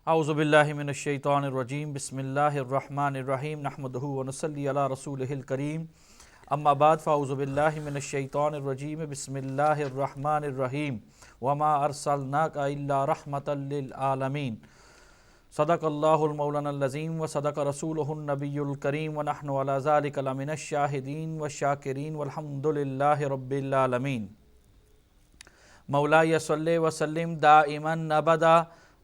اعوذ باللہ من الشیطان الرجیم بسم اللہ الرحمن الرحیم نحمدہ ونصلی علی رسولہ الکریم اما بعد فاعوذ باللہ من الشیطان الرجیم بسم اللہ الرحمن الرحیم وما ارسلناک الا رحمتا للعالمین صدق اللہ المولانا العظیم وصدق رسولہ النبی الکریم ونحن علی ذلک لمن الشاہدین والشاکرین والحمد للہ رب العالمین مولاي صل وسلم دائما ابدا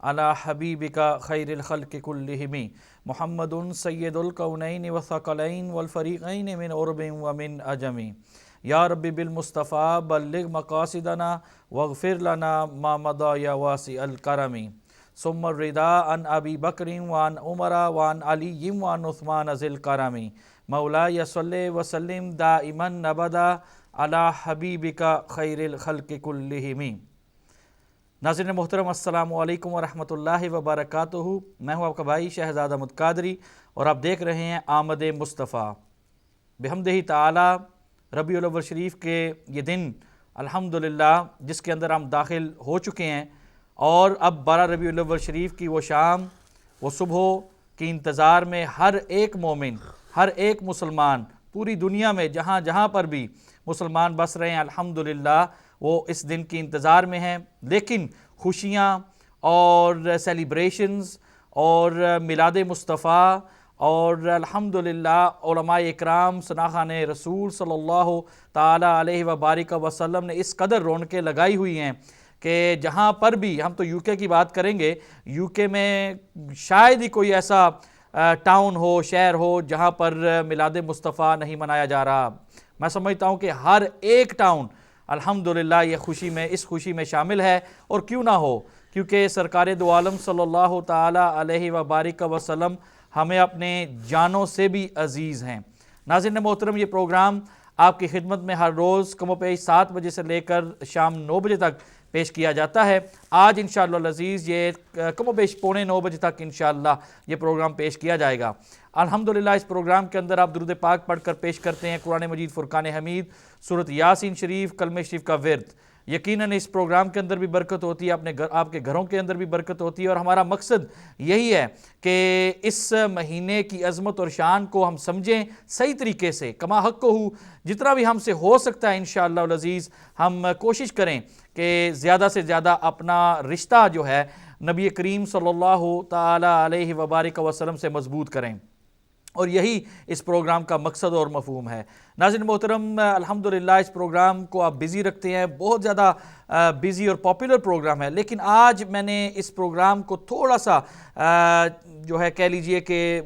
على حبيبك خير الخلق كلهم محمد سيد الكونين والثقلين والفريقين من عرب ومن عجم يا رب بالمصطفى بلغ مقاصدنا واغفر لنا ما مضى يا واسع الكرم ثم الرضا عن ابي بكر وعن عمر وعن علي وعن عثمان ذي الكرم مولاي صل وسلم دائما ابدا على حبيبك خير الخلق كلهم۔ ناظرین محترم السلام علیکم ورحمۃ اللہ وبرکاتہ، میں ہوں آپ کا بھائی شہزاد احمد قادری اور آپ دیکھ رہے ہیں آمد مصطفیٰ۔ بحمدہ تعالی ربیع الاول شریف کے یہ دن الحمدللہ جس کے اندر ہم داخل ہو چکے ہیں، اور اب 12 ربیع الاول شریف کی وہ شام، وہ صبح کی انتظار میں ہر ایک مومن، ہر ایک مسلمان پوری دنیا میں جہاں جہاں پر بھی مسلمان بس رہے ہیں الحمدللہ وہ اس دن کی انتظار میں ہیں۔ لیکن خوشیاں اور سیلیبریشنز اور میلاد مصطفیٰ اور الحمدللہ علماء اکرام ثناخوان رسول صلی اللہ تعالی علیہ وبارک وسلم نے اس قدر رونقیں لگائی ہوئی ہیں کہ جہاں پر بھی، ہم تو یو کے کی بات کریں گے، یو کے میں شاید ہی کوئی ایسا ٹاؤن ہو، شہر ہو جہاں پر میلاد مصطفیٰ نہیں منایا جا رہا۔ میں سمجھتا ہوں کہ ہر ایک ٹاؤن الحمدللہ یہ خوشی میں، اس خوشی میں شامل ہے، اور کیوں نہ ہو، کیونکہ سرکار دو عالم صلی اللہ تعالی علیہ وبارک وسلم ہمیں اپنے جانوں سے بھی عزیز ہیں۔ ناظرین محترم، یہ پروگرام آپ کی خدمت میں ہر روز کم و بیش 7 بجے سے لے کر شام 9 بجے تک پیش کیا جاتا ہے۔ آج انشاءاللہ العزیز یہ کم و بیش 8:45 بجے تک انشاءاللہ یہ پروگرام پیش کیا جائے گا۔ الحمدللہ اس پروگرام کے اندر آپ درود پاک پڑھ کر پیش کرتے ہیں قرآن مجید، فرقان حمید، سورۃ یاسین شریف، کلمہ شریف کا ورد۔ یقیناً اس پروگرام کے اندر بھی برکت ہوتی ہے، آپ کے گھروں کے اندر بھی برکت ہوتی ہے، اور ہمارا مقصد یہی ہے کہ اس مہینے کی عظمت اور شان کو ہم سمجھیں صحیح طریقے سے، کما حق کو ہو، جتنا بھی ہم سے ہو سکتا ہے انشاءاللہ العزیز ہم کوشش کریں کہ زیادہ سے زیادہ اپنا رشتہ جو ہے نبی کریم صلی اللہ تعالی علیہ وبارک وسلم سے مضبوط کریں، اور یہی اس پروگرام کا مقصد اور مفہوم ہے۔ ناظرین محترم، الحمدللہ اس پروگرام کو آپ بزی رکھتے ہیں، بہت زیادہ بزی اور پاپولر پروگرام ہے، لیکن آج میں نے اس پروگرام کو تھوڑا سا جو ہے کہہ لیجئے کہ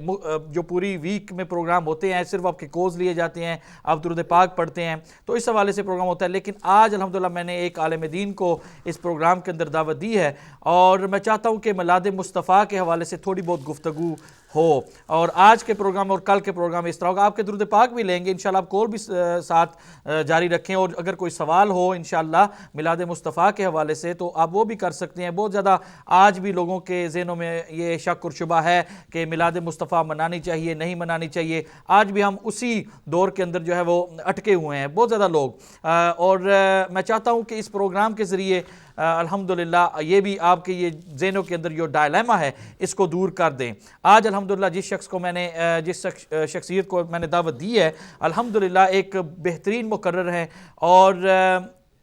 جو پوری ویک میں پروگرام ہوتے ہیں صرف آپ کے کوز لیے جاتے ہیں، آپ درود پاک پڑھتے ہیں، تو اس حوالے سے پروگرام ہوتا ہے، لیکن آج الحمدللہ میں نے ایک عالم دین کو اس پروگرام کے اندر دعوت دی ہے، اور میں چاہتا ہوں کہ میلاد مصطفیٰ کے حوالے سے تھوڑی بہت گفتگو ہو، اور آج کے پروگرام اور کل کے پروگرام اس طرح ہوگا۔ آپ کے درود پاک بھی لیں گے انشاءاللہ، آپ کال بھی ساتھ جاری رکھیں، اور اگر کوئی سوال ہو انشاءاللہ میلاد مصطفیٰ کے حوالے سے تو آپ وہ بھی کر سکتے ہیں۔ بہت زیادہ آج بھی لوگوں کے ذہنوں میں یہ شک اور شبہ ہے کہ میلاد مصطفیٰ منانی چاہیے نہیں منانی چاہیے، آج بھی ہم اسی دور کے اندر جو ہے وہ اٹکے ہوئے ہیں بہت زیادہ لوگ، اور میں چاہتا ہوں کہ اس پروگرام کے ذریعے الحمدللہ یہ بھی آپ کے یہ ذہنوں کے اندر جو ڈائلیما ہے اس کو دور کر دیں۔ آج الحمدللہ جس شخصیت کو میں نے دعوت دی ہے الحمدللہ ایک بہترین مقرر ہیں، اور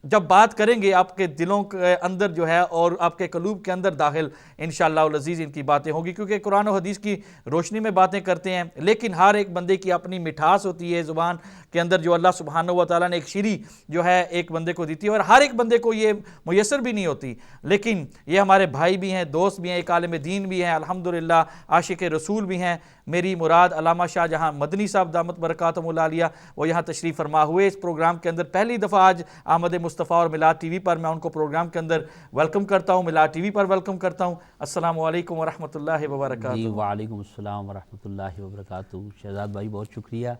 جب بات کریں گے آپ کے دلوں کے اندر جو ہے اور آپ کے قلوب کے اندر داخل انشاءاللہ العزیز ان کی باتیں ہوگی، کیونکہ قرآن و حدیث کی روشنی میں باتیں کرتے ہیں، لیکن ہر ایک بندے کی اپنی مٹھاس ہوتی ہے زبان کے اندر جو اللہ سبحانہ و تعالیٰ نے ایک شیری جو ہے ایک بندے کو دیتی ہے، اور ہر ایک بندے کو یہ میسر بھی نہیں ہوتی، لیکن یہ ہمارے بھائی بھی ہیں، دوست بھی ہیں، ایک عالم دین بھی ہیں، الحمدللہ عاشق رسول بھی ہیں۔ میری مراد علامہ شاہ جہاں مدنی صاحب دامت برکاتہم العالیہ وہ یہاں تشریف فرما ہوئے اس پروگرام کے اندر پہلی دفعہ آج آمد مصطفیٰ اور میلاد ٹی وی پر میں ان کو پروگرام کے اندر ویلکم کرتا ہوں، میلاد ٹی وی پر ویلکم کرتا ہوں۔ السلام علیکم ورحمۃ اللہ وبرکاتہ۔ جی وعلیکم السلام ورحمۃ اللہ وبرکاتہ۔ شہزاد بھائی بہت شکریہ،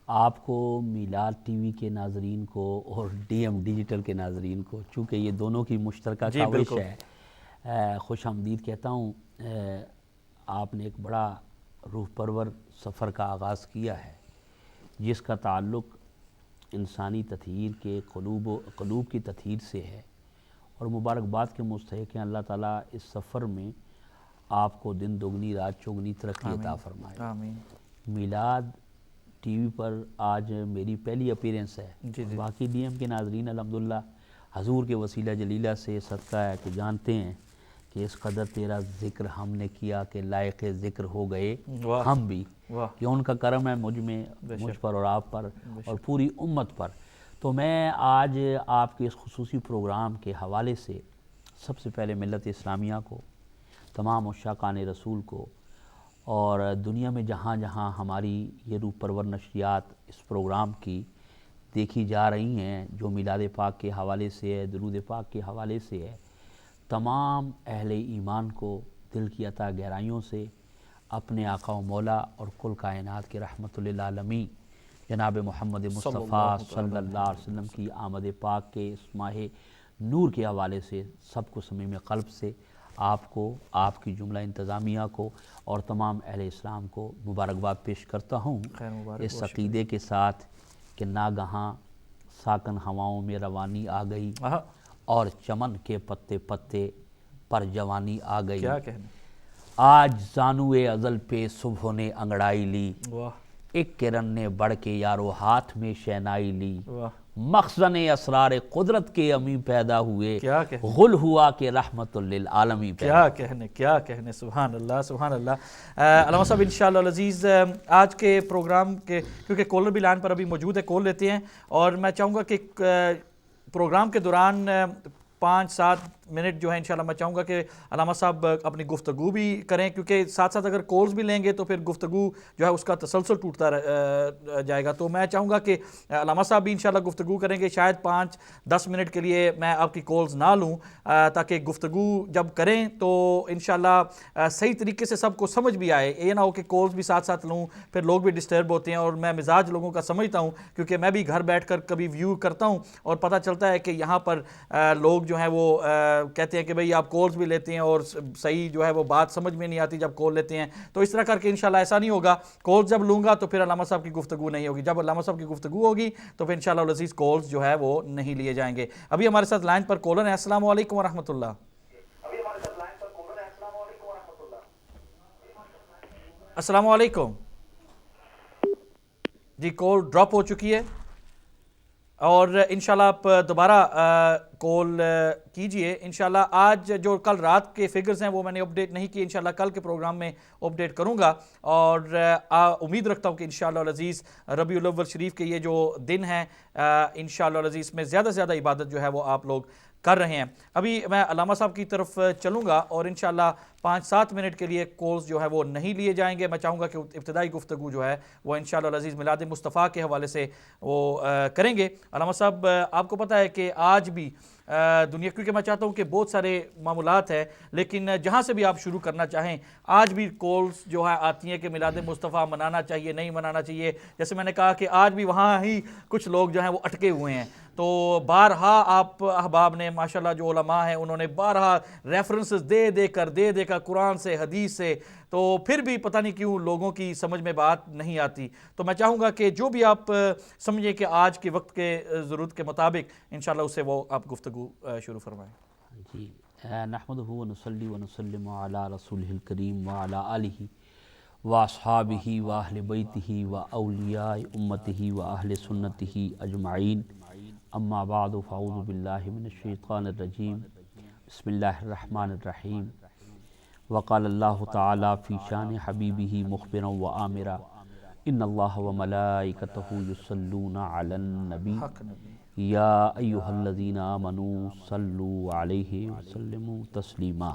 آپ کو، میلاد ٹی وی کے ناظرین کو اور ڈی ایم ڈیجیٹل کے ناظرین کو، چونکہ یہ دونوں کی مشترکہ کاوش ہے، خوش آمدید کہتا ہوں۔ آپ نے ایک بڑا روح پرور سفر کا آغاز کیا ہے جس کا تعلق انسانی تطہیر کے قلوب کی تطہیر سے ہے، اور مبارکباد کے مستحق ہیں۔ اللہ تعالیٰ اس سفر میں آپ کو دن دگنی رات چوگنی ترقی عطا فرمائے۔ آمین۔ میلاد ٹی وی پر آج میری پہلی اپیرنس ہے۔ باقی ڈی ایم کے ناظرین الحمدللہ حضور کے وسیلہ جلیلہ سے صدقہ ہے کہ جانتے ہیں کہ اس قدر تیرا ذکر ہم نے کیا کہ لائق ذکر ہو گئے ہم بھی، کہ ان کا کرم ہے مجھ پر اور آپ پر اور پوری امت پر۔ تو میں آج آپ کے اس خصوصی پروگرام کے حوالے سے سب سے پہلے ملت اسلامیہ کو، تمام عشاقان رسول کو، اور دنیا میں جہاں جہاں ہماری یہ روح پرور نشریات اس پروگرام کی دیکھی جا رہی ہیں، جو میلاد پاک کے حوالے سے ہے، درود پاک کے حوالے سے ہے، تمام اہل ایمان کو دل کی عطا گہرائیوں سے اپنے آقا و مولا اور کل کائنات کے رحمت للعالمین جناب محمد مصطفیٰ صلی اللہ علیہ وسلم کی آمد پاک کے اس ماہ نور کے حوالے سے سب کو صمیم قلب سے آپ کو، آپ کی جملہ انتظامیہ کو اور تمام اہل اسلام کو مبارکباد پیش کرتا ہوں، اس عقیدے کے ساتھ کہ ناگہاں ساکن ہواؤں میں روانی آ گئی اور چمن کے پتے پتے پر جوانی آ گئی۔ کیا کہنے، آج زانوئے ازل پہ صبح نے انگڑائی لی، ایک کرن نے بڑھ کے یارو ہاتھ میں شہنائی لی، مخزن اسرار قدرت کے امی پیدا ہوئے، غل ہوا کہ رحمت للعالمین پیدا۔ کیا کہنے، سبحان اللہ سبحان اللہ۔ علامہ صاحب انشاءاللہ العزیز آج کے پروگرام کے، کیونکہ کالر بھی لائن پر ابھی موجود ہے، کال لیتے ہیں، اور میں چاہوں گا کہ پروگرام کے دوران 5-7 منٹ جو ہے انشاءاللہ میں چاہوں گا کہ علامہ صاحب اپنی گفتگو بھی کریں، کیونکہ ساتھ ساتھ اگر کالز بھی لیں گے تو پھر گفتگو جو ہے اس کا تسلسل ٹوٹتا جائے گا۔ تو میں چاہوں گا کہ علامہ صاحب بھی انشاءاللہ گفتگو کریں گے، شاید 5-10 منٹ کے لیے میں آپ کی کالز نہ لوں، تاکہ گفتگو جب کریں تو انشاءاللہ صحیح طریقے سے سب کو سمجھ بھی آئے، یہ نہ ہو کہ کالز بھی ساتھ ساتھ لوں پھر لوگ بھی ڈسٹرب ہوتے ہیں، اور میں مزاج لوگوں کا سمجھتا ہوں، کیونکہ میں بھی گھر بیٹھ کر کبھی ویو کرتا ہوں اور پتہ چلتا ہے کہ یہاں پر لوگ جو ہیں وہ کہتے ہیں کہ بھئی آپ کالز بھی لیتے ہیں اور صحیح جو ہے وہ بات سمجھ میں نہیں آتی جب کال لیتے ہیں، تو اس طرح کر کے انشاءاللہ ایسا نہیں ہوگا۔ کالز جب لوں گا تو پھر علامہ صاحب کی گفتگو نہیں ہوگی، جب علامہ صاحب کی گفتگو ہوگی تو پھر انشاءاللہ العزیز کالز جو ہے وہ نہیں لیے جائیں گے۔ ابھی ہمارے ساتھ لائن پر کالر ہیں، السلام علیکم ورحمۃ اللہ۔ السلام علیکم جی، کال ڈراپ ہو چکی ہے اور انشاءاللہ آپ دوبارہ کال کیجئے انشاءاللہ۔ آج جو کل رات کے فگرز ہیں وہ میں نے اپڈیٹ نہیں کی، انشاءاللہ کل کے پروگرام میں اپڈیٹ کروں گا، اور امید رکھتا ہوں کہ انشاءاللہ العزیز ربیع الاول شریف کے یہ جو دن ہیں انشاءاللہ العزیز میں زیادہ سے زیادہ عبادت جو ہے وہ آپ لوگ کر رہے ہیں۔ ابھی میں علامہ صاحب کی طرف چلوں گا اور انشاءاللہ 5-7 منٹ کے لیے کالز جو ہے وہ نہیں لیے جائیں گے۔ میں چاہوں گا کہ ابتدائی گفتگو جو ہے وہ انشاءاللہ العزیز میلاد مصطفیٰ کے حوالے سے وہ کریں گے۔ علامہ صاحب آپ کو پتہ ہے کہ آج بھی دنیا، کیونکہ میں چاہتا ہوں کہ بہت سارے معاملات ہیں لیکن جہاں سے بھی آپ شروع کرنا چاہیں، آج بھی کالز جو ہے آتی ہیں کہ میلاد مصطفیٰ منانا چاہیے نہیں منانا چاہیے۔ جیسے میں نے کہا کہ آج بھی وہاں ہی کچھ لوگ جو ہیں وہ اٹکے ہوئے ہیں، تو بارہا آپ احباب نے ماشاءاللہ جو علماء ہیں انہوں نے بارہا ریفرنسز دے کر قرآن سے حدیث سے، تو پھر بھی پتہ نہیں کیوں لوگوں کی سمجھ میں بات نہیں آتی۔ تو میں چاہوں گا کہ جو بھی آپ سمجھیں کہ آج کے وقت کے ضرورت کے مطابق انشاءاللہ اس سے وہ آپ گفتگو شروع فرمائیں۔ جی، نحمدہ و نصلی و نسلم علی رسولہ الکریم و علی آلہ و اصحابہ و اہل بیتہ و اولیاء امتہ و اہل سنتہ اجمعین، اما بعد فاعوذ باللہ من الشیطان الرجیم، بسم اللہ الرحمن الرحیم۔ وقال اللہ تعالی فی شان حبیبہ مخبرا و آمرا، ان اللہ و ملائکتہ یصلون علی النبی یا ایہا الذین آمنوا صلوا علیہ وسلموا تسلیما۔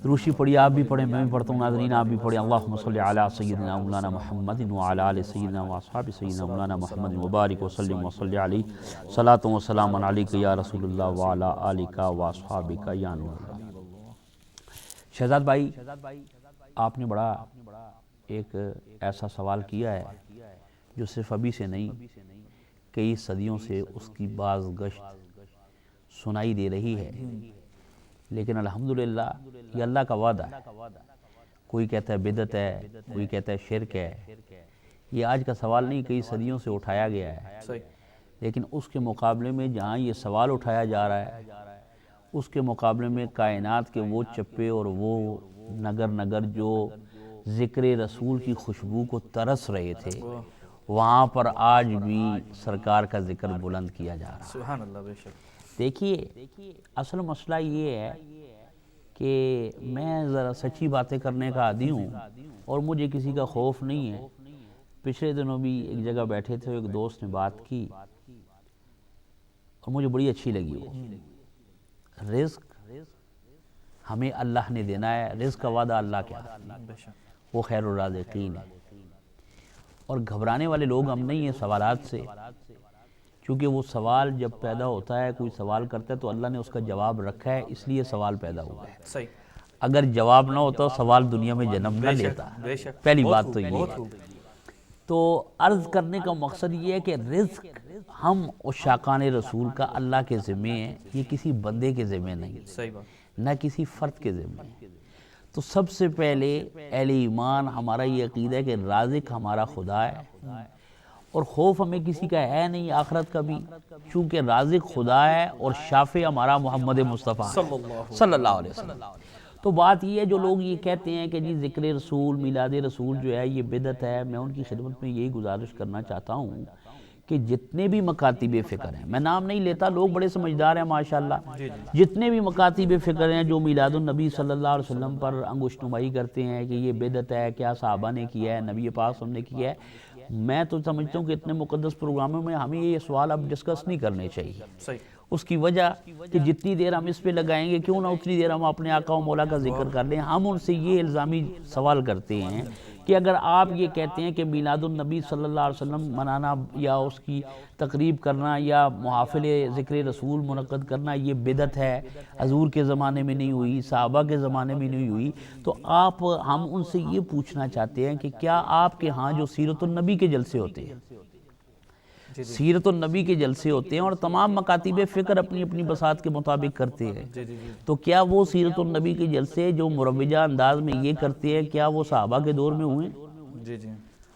دروشی پڑھی، آپ بھی پڑھیں، میں بھی پڑھتا ہوں، ناظرین آپ بھی پڑھیں۔ اللہم صلی علی سیدنا مولانا محمد وعلی آل سیدنا واصحاب سیدنا مولانا محمد مبارک وسلم وصلی علیہ صلاۃ و سلام علیک یا رسول اللہ وعلی آلک واصحابک یا نور اللہ۔ شہزاد بھائی، آپ نے بڑا ایک ایسا سوال کیا ہے جو صرف ابھی سے نہیں کئی صدیوں سے اس کی باز گشت سنائی دے رہی ہے، لیکن الحمدللہ یہ اللہ کا وعدہ ہے۔ کوئی کہتا ہے بدعت ہے، کوئی کہتا ہے شرک ہے، یہ آج کا سوال نہیں، کئی صدیوں سے اٹھایا گیا ہے، لیکن اس کے مقابلے میں جہاں یہ سوال اٹھایا جا رہا ہے اس کے مقابلے میں کائنات کے وہ چپے اور وہ نگر نگر جو ذکر رسول کی خوشبو کو ترس رہے تھے، وہاں پر آج بھی سرکار کا ذکر بلند کیا جا رہا ہے۔ سبحان اللہ، بے شک۔ دیکھیے اصل مسئلہ یہ ہے کہ میں ذرا سچی باتیں کرنے کا عادی ہوں اور مجھے کسی کا خوف نہیں ہے۔ پچھلے دنوں بھی ایک جگہ بیٹھے تھے، ایک دوست نے بات کی اور مجھے بڑی اچھی لگی وہ۔ رزق ہمیں اللہ نے دینا ہے، رزق کا وعدہ اللہ کیا، وہ خیر الرازقین ہے، اور گھبرانے والے لوگ ہم نہیں ہیں سوالات سے، کیونکہ وہ سوال جب پیدا ہوتا ہے، کوئی سوال کرتا ہے تو اللہ نے اس کا جواب رکھا ہے، اس لیے سوال پیدا ہوا ہے۔ صحیح۔ اگر جواب نہ ہوتا سوال دنیا میں جنم نہ لیتا۔ پہلی بات تو یہ ہے۔ تو عرض کرنے کا مقصد یہ ہے کہ رزق ہم عشاقان رسول کا اللہ کے ذمہ ہے، یہ کسی بندے کے ذمہ نہیں، صحیح بات، نہ کسی فرد کے ذمہ ہے۔ تو سب سے پہلے اہل ایمان ہمارا یہ عقیدہ ہے کہ رازق ہمارا خدا ہے، اور خوف ہمیں کسی کا ہے نہیں آخرت کا بھی، چونکہ رازق خدا ہے اور شافع ہمارا محمد مصطفیٰ صلی اللہ علیہ وسلم۔ تو بات یہ ہے، جو لوگ یہ کہتے ہیں کہ جی ذکر رسول، میلاد رسول جو ہے یہ بدعت ہے، میں ان کی خدمت میں یہی گزارش کرنا چاہتا ہوں کہ جتنے بھی مکاتب فکر ہیں، میں نام نہیں لیتا، لوگ بڑے سمجھدار ہیں ماشاءاللہ، جتنے بھی مکاتب فکر ہیں جو میلاد النبی صلی اللہ علیہ وسلم پر انگشت نمائی کرتے ہیں کہ یہ بدعت ہے، کیا صحابہ نے کیا ہے، نبی پاک صلی اللہ علیہ وسلم نے کیا ہے، میں تو سمجھتا ہوں کہ اتنے مقدس پروگراموں میں ہمیں یہ سوال اب ڈسکس نہیں کرنے چاہیے۔ صحیح۔ اس کی وجہ کہ جتنی دیر ہم اس پہ لگائیں گے کیوں نہ اتنی دیر ہم اپنے آقا و مولا کا ذکر کر لیں۔ ہم ان سے یہ الزامی سوال کرتے ہیں کہ اگر آپ یہ کہتے ہیں کہ میلاد النبی صلی اللہ علیہ وسلم منانا یا اس کی تقریب کرنا یا محافل ذکر رسول منعقد کرنا یہ بدعت ہے، حضور کے زمانے میں نہیں ہوئی، صحابہ کے زمانے میں نہیں ہوئی، تو ہم ان سے یہ پوچھنا چاہتے ہیں کہ کیا آپ کے ہاں جو سیرت النبی کے جلسے ہوتے ہیں، سیرت النبی کے جلسے ہوتے ہیں اور تمام مکاتب فکر اپنی اپنی بساط کے مطابق کرتے ہیں، تو کیا وہ سیرت النبی کے جلسے جو مروجہ انداز میں یہ کرتے ہیں کیا وہ صحابہ کے دور میں ہوئے؟ جی جی،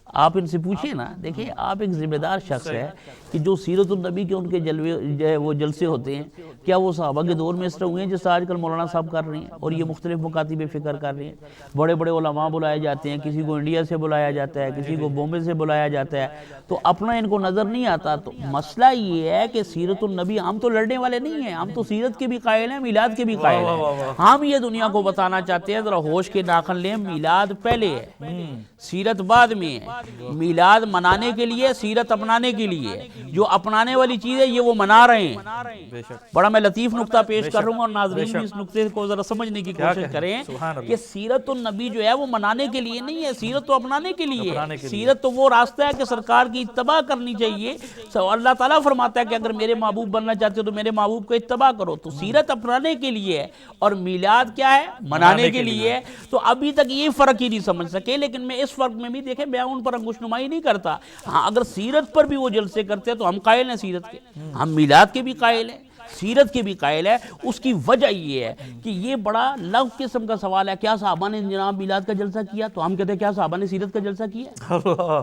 آپ ان سے پوچھیں نا۔ دیکھیں آپ ایک ذمہ دار شخص ہے کہ جو سیرت النبی کے ان کے جلوے وہ جلسے ہوتے ہیں کیا وہ صحابہ کے دور میں اس طرح ہوئے ہیں جیسے آج کل مولانا صاحب کر رہے ہیں اور یہ مختلف مکاتب فکر کر رہے ہیں؟ بڑے بڑے علماء بلائے جاتے ہیں، کسی کو انڈیا سے بلایا جاتا ہے، کسی کو بومبے سے بلایا جاتا ہے، تو اپنا ان کو نظر نہیں آتا۔ تو مسئلہ یہ ہے کہ سیرت النبی، ہم تو لڑنے والے نہیں ہیں، ہم تو سیرت کے بھی قائل ہیں، میلاد کے بھی قائل ہیں۔ ہم یہ دنیا کو بتانا چاہتے ہیں ذرا ہوش کے ناخن لیں، میلاد پہلے ہے، سیرت بعد میں ہے۔ میلاد منانے کے لیے، سیرت اپنانے کے لیے، جو اپنانے والی چیز ہے یہ وہ منا رہے ہیں۔ بڑا میں لطیف نقطہ پیش کر رہا ہوں اور ناظرین بھی اس نقطے کو ذرا سمجھنے کی کوشش کریں کہ سیرت النبی جو ہے وہ منانے کے لیے نہیں ہے، سیرت تو اپنانے کے لیے ہے۔ سیرت تو وہ راستہ ہے کہ سرکار کی اتباع کرنی چاہیے۔ اللہ تعالیٰ فرماتا ہے کہ اگر میرے محبوب بننا چاہتے ہو تو میرے محبوب کو اتباع کرو، تو سیرت اپنانے کے لیے ہے اور میلاد کیا ہے؟ منانے کے لیے ہے۔ تو ابھی تک یہ فرق ہی نہیں سمجھ سکے، لیکن میں اس فرق میں بھی دیکھیں میں ان پر انگشت نمائی نہیں کرتا۔ ہاں اگر سیرت پر بھی وہ جلسے کرتے ہیں تو ہم قائل ہیں سیرت کے، ہم میلاد کے بھی قائل ہیں، سیرت کے بھی قائل ہے۔ اس کی وجہ یہ ہے کہ یہ بڑا لغو قسم کا سوال ہے، کیا صحابہ نے جناب میلاد کا جلسہ کیا؟ تو ہم کہتے ہیں کیا صحابہ نے سیرت کا جلسہ کیا؟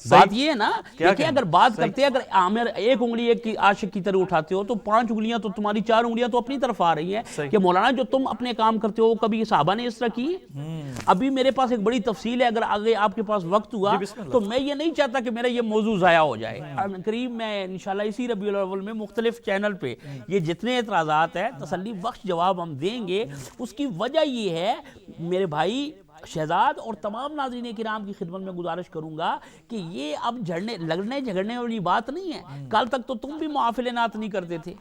بات یہ ہے نا، دیکھیں اگر بات کرتے ہیں، اگر عامر ایک انگلی ایک عاشق کی طرح اٹھاتے ہو تو 5 انگلیاں تو تمہاری 4 انگلیاں تو اپنی طرف آ رہی ہیں کہ مولانا جو تم اپنے کام کرتے ہو کبھی صحابہ نے اس طرح کی؟ ابھی میرے پاس ایک بڑی تفصیل ہے، اگر آگے آپ کے پاس وقت ہوا تو میں یہ نہیں چاہتا کہ میرا یہ موضوع ضائع ہو جائے۔ قریب میں انشاءاللہ اسی ربیع الاول میں مختلف چینل پہ یہ جتنے اعتراضات ہیں تسلی بخش جواب ہم دیں گے۔ اس کی وجہ یہ ہے میرے بھائی شہزاد اور تمام ناظرین کرام کی خدمت میں گزارش کروں گا کہ یہ اب لڑنے جھگڑنے والی بات نہیں ہے۔ کل تک تو تم بھی محافل نعت نہیں کرتے تھے،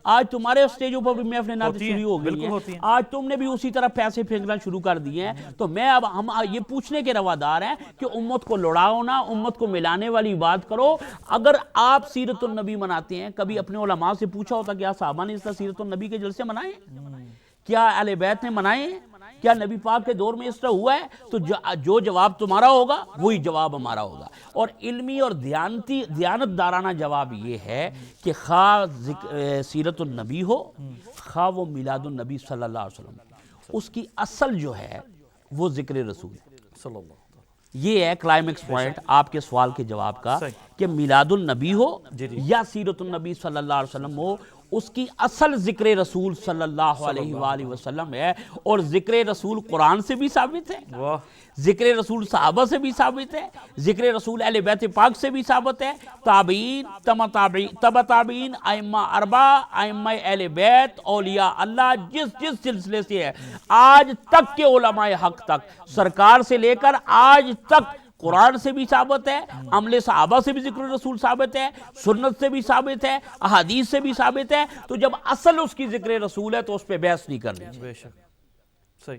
آج تمہارے اسٹیجوں پر بھی محفل نعت شروع ہو گئی ہیں، آج تم نے بھی اسی طرح پیسے پھینکنا شروع کر دیے ہیں۔ تو میں اب ہم یہ پوچھنے کے روادار ہیں کہ امت کو لڑاؤ نہ، امت کو ملانے والی بات کرو۔ اگر آپ سیرت النبی مناتے ہیں، کبھی اپنے علماء سے پوچھا ہوتا کہ صحابہ نے اس طرح سیرت النبی کے جلسے منائے؟ کیا اہل بیت نے منائے؟ کیا نبی پاک کے دور میں اس طرح ہوا ہے؟ تو جو جواب تمہارا ہوگا وہی جواب ہمارا ہوگا. اور علمی اور دیانت دارانہ جواب یہ ہے کہ خواہ سیرت النبی ہو خواہ وہ میلاد النبی صلی اللہ علیہ وسلم، اس کی اصل جو ہے وہ ذکر رسول ہے. صلی اللہ. یہ ہے کلائمیکس پوائنٹ آپ کے سوال کے جواب کا کہ میلاد النبی ہو یا سیرت النبی صلی اللہ علیہ وسلم ہو، اس کی اصل ذکر رسول صلی اللہ علیہ وآلہ وسلم ہے. اور ذکر رسول قرآن سے بھی ثابت ہے، ذکر رسول صحابہ سے بھی ثابت ہے، ذکر رسول اہل بیت پاک سے بھی ثابت ہے، تابعین، تبع تابعین، ائمہ اربعہ، ائمہ اہل بیت، اولیاء اللہ، جس سلسلے سے ہے آج تک کے علماء حق تک، سرکار سے لے کر آج تک قرآن سے بھی ثابت ہے، عمل صحابہ سے بھی ذکر رسول ثابت ہے، سنت سے بھی ثابت ہے، احادیث سے بھی ثابت ہے. تو جب اصل اس کی ذکر رسول ہے تو اس پہ بحث نہیں کرنی. بے شک صحیح.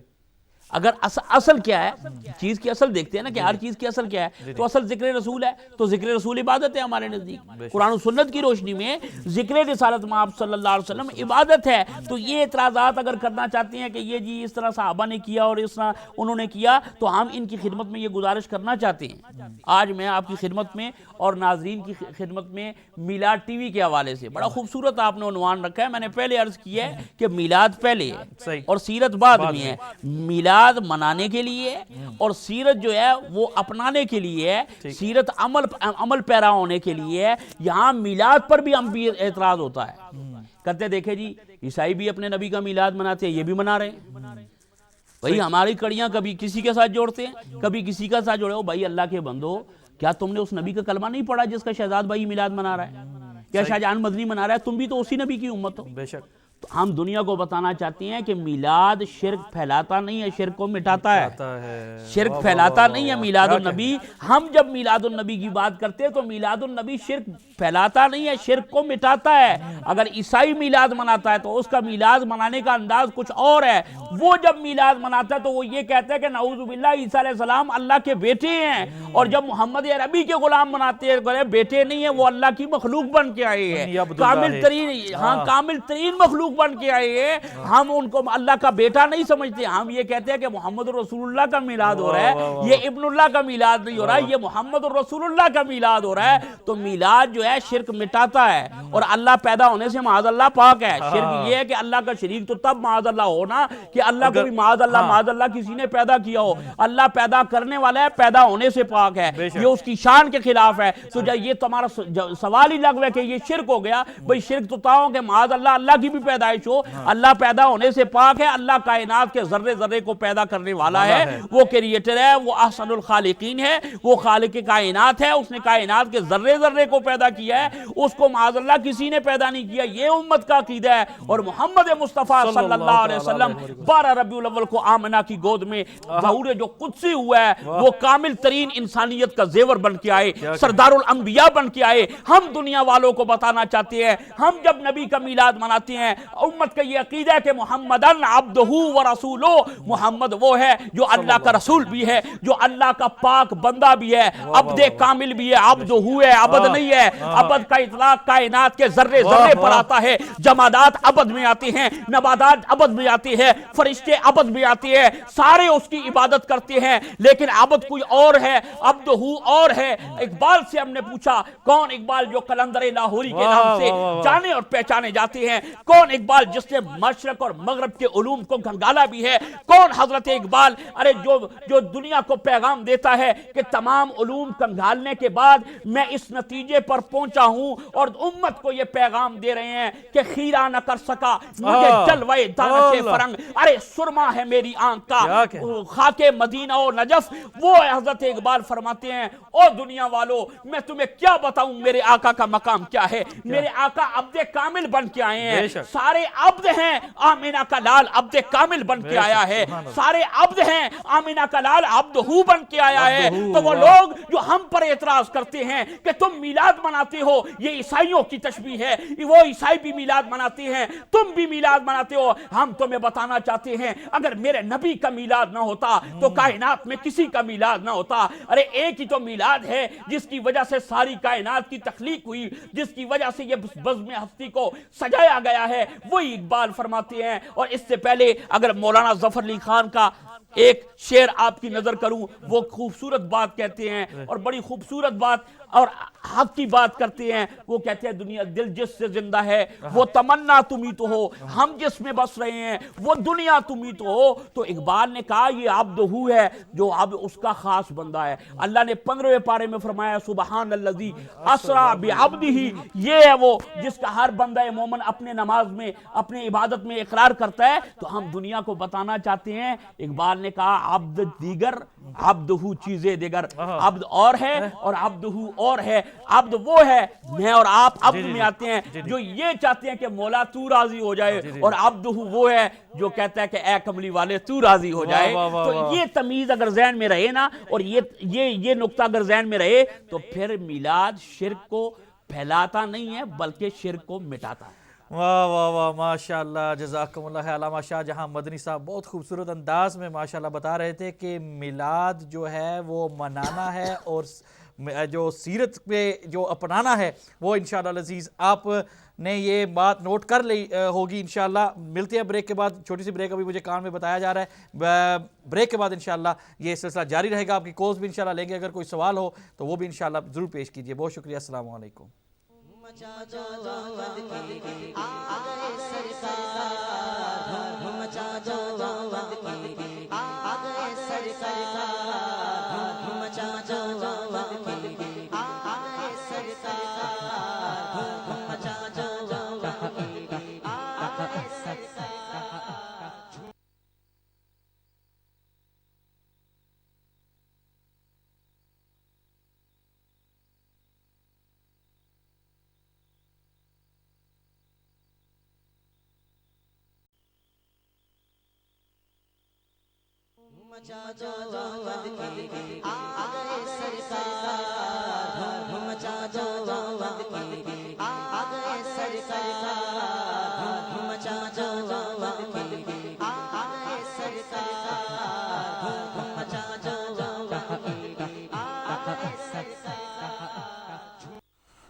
اگر اصل کیا ہے، چیز کی اصل دیکھتے ہیں نا کہ ہر چیز کی اصل کیا ہے، تو اصل ذکر رسول ہے، تو ذکر رسول عبادت ہے ہمارے نزدیک. قرآن و سنت کی روشنی میں ذکر رسالت مآب صلی اللہ علیہ وسلم عبادت ہے. تو یہ اعتراضات اگر کرنا چاہتے ہیں کہ یہ جی اس طرح صحابہ نے کیا اور اس طرح انہوں نے کیا، تو ہم ان کی خدمت میں یہ گزارش کرنا چاہتے ہیں. آج میں آپ کی خدمت میں اور ناظرین کی خدمت میں میلاد ٹی وی کے حوالے سے بڑا خوبصورت آپ نے عنوان رکھا ہے. میں نے پہلے عرض کیا ہے کہ میلاد پہلے ہے اور سیرت بعد میں ہے. میلاد منانے کے لیے اور سیرت جو ہے وہ اپنانے کے لیے ہے، سیرت عمل پیرا ہونے کے لیے ہے. یہاں میلاد پر بھی ہم بھی اعتراض ہوتا ہے، کہتے دیکھیں جی عیسائی بھی اپنے نبی کا میلاد مناتے ہیں، یہ بھی منا رہے ہیں. بھائی ہماری کڑیاں کبھی کسی کے ساتھ جوڑتے ہیں، کبھی کسی کا ساتھ جوڑے ہو. بھائی اللہ کے بندو، کیا تم نے اس نبی کا کلمہ نہیں پڑھا جس کا شہزاد بھائی میلاد منا رہا ہے؟ کیا شاہجہان مدنی منا رہا ہے؟ تم بھی تو اسی نبی کی امت ہو. بے شک. تو ہم دنیا کو بتانا چاہتے ہیں کہ میلاد شرک پھیلاتا نہیں ہے، شرک کو مٹاتا ہے. شرک پھیلاتا نہیں ہے میلاد النبی. ہم جب میلاد النبی کی بات کرتے ہیں تو میلاد النبی شرک پھیلاتا نہیں ہے، شرک کو مٹاتا ہے. اگر عیسائی میلاد مناتا ہے تو اس کا میلاد منانے کا انداز کچھ اور ہے. وہ جب میلاد مناتا ہے تو وہ یہ کہتا ہے کہ نعوذ باللہ عیسیٰ علیہ السلام اللہ کے بیٹے ہیں. اور جب محمد عربی کے غلام مناتے ہیں، بیٹے نہیں ہیں، وہ اللہ کی مخلوق بن کے آئے ہیں، کامل ترین مخلوق بن کے آئے ہیں. ہم ان کو اللہ کا بیٹا نہیں سمجھتے. ہم یہ کہتے ہیں کہ محمد رسول اللہ کا میلاد ہو رہا ہے، یہ ابن اللہ کا میلاد نہیں ہو رہا ہے، یہ محمد رسول اللہ کا میلاد ہو رہا ہے. تو میلاد جو ہے شرک مٹاتا ہے. اور اللہ پیدا ہونے سے معاذ اللہ پاک ہے. شرک یہ ہے کہ اللہ کا شریک تو تب معاذ اللہ ہونا کہ اللہ کو بھی معاذ اللہ کسی نے پیدا کیا ہو. اللہ پیدا کرنے والا ہے، پیدا ہونے سے پاک ہے، یہ اس کی شان کے خلاف ہے. تو جب یہ تمہارا سوال ہی لغو ہے کہ یہ شرک ہو گیا. بھئی شرک تو تاؤں کہ معاذ اللہ کی بھی پیدائش ہو. اللہ پیدا ہونے سے پاک ہے، اللہ کائنات کے ذرے ذرے کو پیدا کرنے والا ہے، وہ کریٹر ہے، وہ احسن الخالقین ہے، وہ خالق کائنات ہے. اس نے کائنات کے ذرے ذرے کو پیدا کیا ہے، اس کو معاذ اللہ کسی نے پیدا نہیں کیا. یہ امت کا عقیدہ ہے. اور محمد مصطفیٰ صلی اللہ علیہ وسلم 12 ربیع الاول کو آمنہ کی گود میں ظہور جو قدسی ہوا ہے، وہ کامل ترین انسانیت کا زیور بن کے آئے، سردار الانبیاء بن کے آئے. ہم دنیا والوں کو بتانا چاہتے ہیں، ہم جب نبی کا میلاد مناتے ہیں، امت کا یہ عقیدہ ہے کہ محمدن عبدہ و رسولہ، محمد وہ ہے جو اللہ کا رسول بھی ہے، جو اللہ کا پاک بندہ بھی ہے، عبد کامل بھی ہے. عبد ہے، عبد نہیں ہے. عبد کا اطلاق کائنات کے ذرے ذرے پر آتا ہے. جمادات عبد میں آتے ہیں، نباتات عبد میں آتے ہیں، فرشتے عبد میں آتے ہیں، سارے اس کی عبادت کرتے ہیں. لیکن عبد کوئی اور ہے، عبد اور ہے. اقبال سے ہم نے پوچھا، کون اقبال جو قلندر لاہوری کے نام سے جانے اور پہچانے جاتے ہیں؟ کون اقبال جس نے مشرق اور مغرب کے علوم کو گھنگالا بھی ہے؟ کون حضرت اقبال ارے جو دنیا کو پیغام دیتا ہے کہ تمام علوم کنگھالنے کے بعد میں اس نتیجے پر پہنچا ہوں اور امت کو یہ پیغام دے رہے ہیں کہ خیرہ نہ کر سکا مجھے جلوے دانش فرنگ. ارے سرما ہے میری آنکھ کا خاک مدینہ و نجف. وہ حضرت اقبال فرماتے ہیں، او دنیا والو میں تمہیں کیا بتاؤں میرے آقا کا مقام کیا ہے. میرے آقا عبد کامل بن کے آئے ہیں، سارے عبد ہیں. آمینہ کا لال عبد کامل بن کے آیا ہے، سارے عبد ہیں. آمینہ کا لال عبد ہو بن کے آیا ہے. تو وہ لوگ جو ہم پر اعتراض کرتے ہیں کہ تم میلاد مناتے ہو، یہ عیسائیوں کی تشبیہ ہے، وہ عیسائی بھی میلاد مناتے ہیں، تم بھی میلاد مناتے ہو. ہم تمہیں بتانا چاہتے ہیں اگر میرے نبی کا میلاد نہ ہوتا تو کائنات میں کسی کا میلاد نہ ہوتا. ارے ایک ہی تو میلاد ہے جس کی وجہ سے ساری کائنات کی تخلیق ہوئی، جس کی وجہ سے یہ بزم ہستی کو سجایا گیا ہے. وہی اقبال فرماتے ہیں. اور اس سے پہلے اگر مولانا ظفر علی خان کا ایک شعر آپ کی نظر کروں, وہ خوبصورت بات کہتے ہیں اور بڑی خوبصورت بات اور حق کی بات کرتے ہیں. وہ کہتے ہیں دنیا دل جس سے زندہ ہے وہ تمنا تم ہی تو ہو, ہم جس میں بس رہے ہیں وہ دنیا تم ہی تو ہو. تو اقبال نے کہا یہ عبد ہو ہے جو اب اس کا خاص بندہ ہے. اللہ نے 15ویں پارے میں فرمایا سبحان الذی اسرا بعبدہ, یہ ہے وہ جس کا ہر بندہ مومن اپنے نماز میں اپنے عبادت میں اقرار کرتا ہے. تو ہم دنیا کو بتانا چاہتے ہیں, اقبال نے کہا عبد دیگر عبدہ چیزیں دیگر, عبد اور ہے اور عبدہ اور ہے. عبد وہ ہے, میں اور آپ عبد میں آتے ہیں جو یہ چاہتے ہیں کہ مولا تو راضی ہو جائے, اور عبدہ وہ ہے جو کہتا ہے کہ اے کملی والے تو راضی ہو جائے. تو یہ تمیز اگر ذہن میں رہے نا, اور یہ نقطہ اگر ذہن میں رہے, تو پھر میلاد شرک کو پھیلاتا نہیں ہے بلکہ شرک کو مٹاتا ہے. واہ واہ واہ, ماشاءاللہ, جزاکم اللہ. علامہ شاہ جہاں مدنی صاحب بہت خوبصورت انداز میں ماشاءاللہ بتا رہے تھے کہ میلاد جو ہے وہ منانا ہے اور جو سیرت پہ جو اپنانا ہے وہ انشاءاللہ العزیز آپ نے یہ بات نوٹ کر لی ہوگی انشاءاللہ. ملتے ہیں بریک کے بعد, چھوٹی سی بریک ابھی مجھے کان میں بتایا جا رہا ہے. بریک کے بعد انشاءاللہ یہ سلسلہ جاری رہے گا. آپ کی کالز بھی انشاءاللہ لیں گے, اگر کوئی سوال ہو تو وہ بھی انشاءاللہ ضرور پیش کیجیے. بہت شکریہ, السلام علیکم.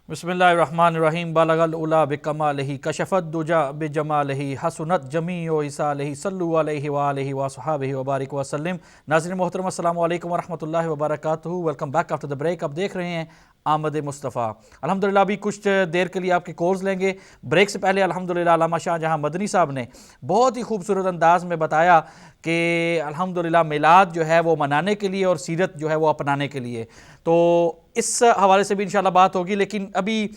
بسم اللہ الرحمن الرحیم. بالغ العلا بکمالہ کشف الدجی بجمالہ حسنت جمیع خصالہ صلوا علیہ وآلہ وصحبہ وبارک وسلم. ناظرین محترم السلام علیکم ورحمۃ اللہ وبرکاتہ. Welcome back after the break. آپ دیکھ رہے ہیں آمد مصطفیٰ. الحمدللہ ابھی کچھ دیر کے لیے آپ کے کالز لیں گے. بریک سے پہلے الحمدللہ علامہ شاہ جہاں مدنی صاحب نے بہت ہی خوبصورت انداز میں بتایا کہ الحمدللہ میلاد جو ہے وہ منانے کے لیے اور سیرت جو ہے وہ اپنانے کے لیے. تو اس حوالے سے بھی انشاءاللہ بات ہوگی, لیکن ابھی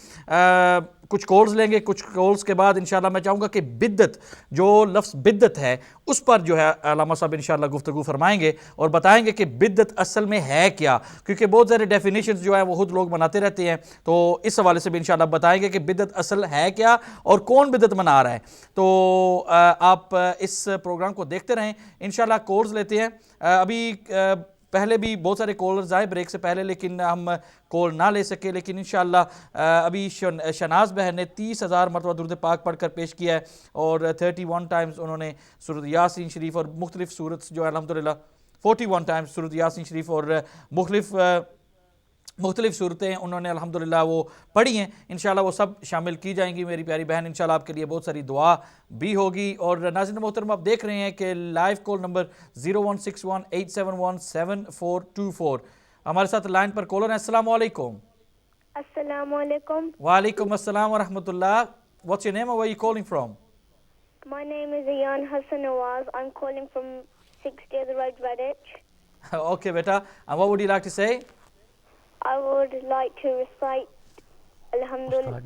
کچھ کالز لیں گے. کچھ کالز کے بعد انشاءاللہ میں چاہوں گا کہ بدعت, جو لفظ بدعت ہے اس پر جو ہے علامہ صاحب انشاءاللہ گفتگو فرمائیں گے اور بتائیں گے کہ بدعت اصل میں ہے کیا, کیونکہ بہت سارے ڈیفینیشنز جو ہیں وہ خود لوگ مناتے رہتے ہیں. تو اس حوالے سے بھی انشاءاللہ بتائیں گے کہ بدعت اصل ہے کیا اور کون بدعت منا رہا ہے. تو آپ اس پروگرام کو دیکھتے رہیں. انشاءاللہ کالز لیتے ہیں. ابھی پہلے بھی بہت سارے کالرز آئے بریک سے پہلے, لیکن ہم کال نہ لے سکے. لیکن انشاءاللہ ابھی شناز بہن نے 30,000 مرتبہ درود پاک پڑھ کر پیش کیا ہے, اور 31 ٹائمز انہوں نے سورۃ یاسین شریف اور مختلف سورت جو ہے الحمدللہ 41 ٹائمز سورۃ یاسین شریف اور مختلف صورتیں انہوں نے الحمدللہ وہ پڑھی ہیں. انشاءاللہ وہ سب شامل کی جائیں گی میری پیاری بہن. انشاءاللہ آپ کے لیے بہت ساری دعا بھی ہوگی. اور ناظرین محترم آپ دیکھ رہے ہیں کہ لائیو کال نمبر 0161871724. ہمارے ساتھ لائن پر کالر ہیں. السلام علیکم. السلام علیکم. وعلیکم السلام ورحمۃ اللہ. What's your name and where are you calling from? My name is Ayan Hassan Nawaz. I'm calling from 60 The Road, Redditch. Okay, beta. And what would you like to say? I would like to recite Alhamdulillah,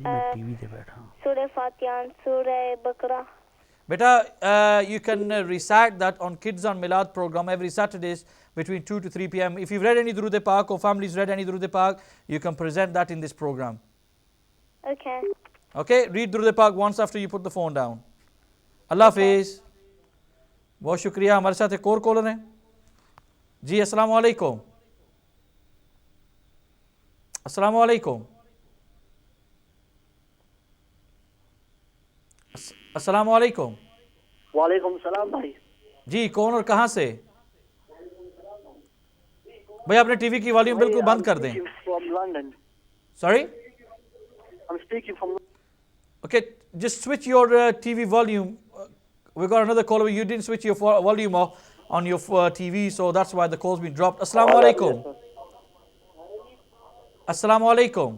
Surah Fatiha and Surah Baqarah. Beta, you can recite that on Kids on Milad program every Saturdays between 2 to 3 p.m. If you've read any Durood Pak or family's read any Durood Pak, you can present that in this program. Okay. Okay, read Durood Pak once after you put the phone down. اللہ حافظ. بہت شکریہ. ہمارے ساتھ ایک اور collar ہیں. جی السلام علیکم. السلام علیکم. السلام علیکم. وعلیکم السلام بھائی. جی کون اور کہاں سے؟ بھائی اپنے ٹی وی کی والیوم بالکل بند کر دیں. From London. Sorry? I'm speaking from Okay, just switch your TV volume. We got another caller. You didn't switch your volume off on your TV, so that's why the call's been dropped. Assalamu alaikum. Assalamu alaikum.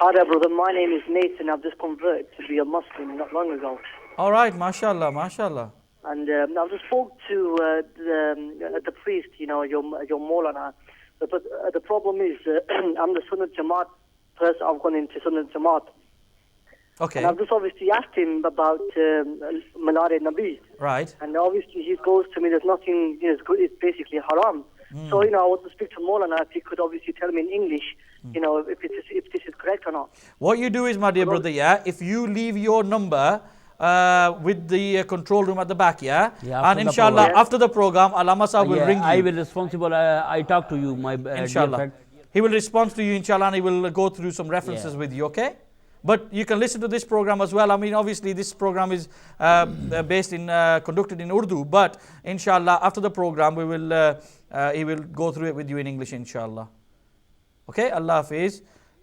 Hi there, brother. My name is Nathan. I've just converted to be a Muslim not long ago. All right, mashallah, mashallah. And I just spoke to the priest, you know, your Maulana. But the problem is, I'm the Sunnah Jamaat person. I've gone into Sunnah Jamaat. Okay. And I've just obviously asked him about Milad Nabi. Right. And obviously he goes to me, there's nothing, it's good, it's basically haram. So, you know, I want to speak to Maulana if he could obviously tell me in English, you know, if this is correct or not. What you do is, my dear brother, yeah, if you leave your number with the control room at the back, yeah, and inshallah after the program, Allama Sahib will ring you. I will responsible. I talk to you, my inshallah. dear friend. He will respond to you, inshallah, and he will go through some references with you, okay? But you can listen to this program as well. I mean, obviously, this program is conducted in Urdu, but inshallah, after the program, we will he will go through it with you in English, inshallah. Okay? Allah Hafiz.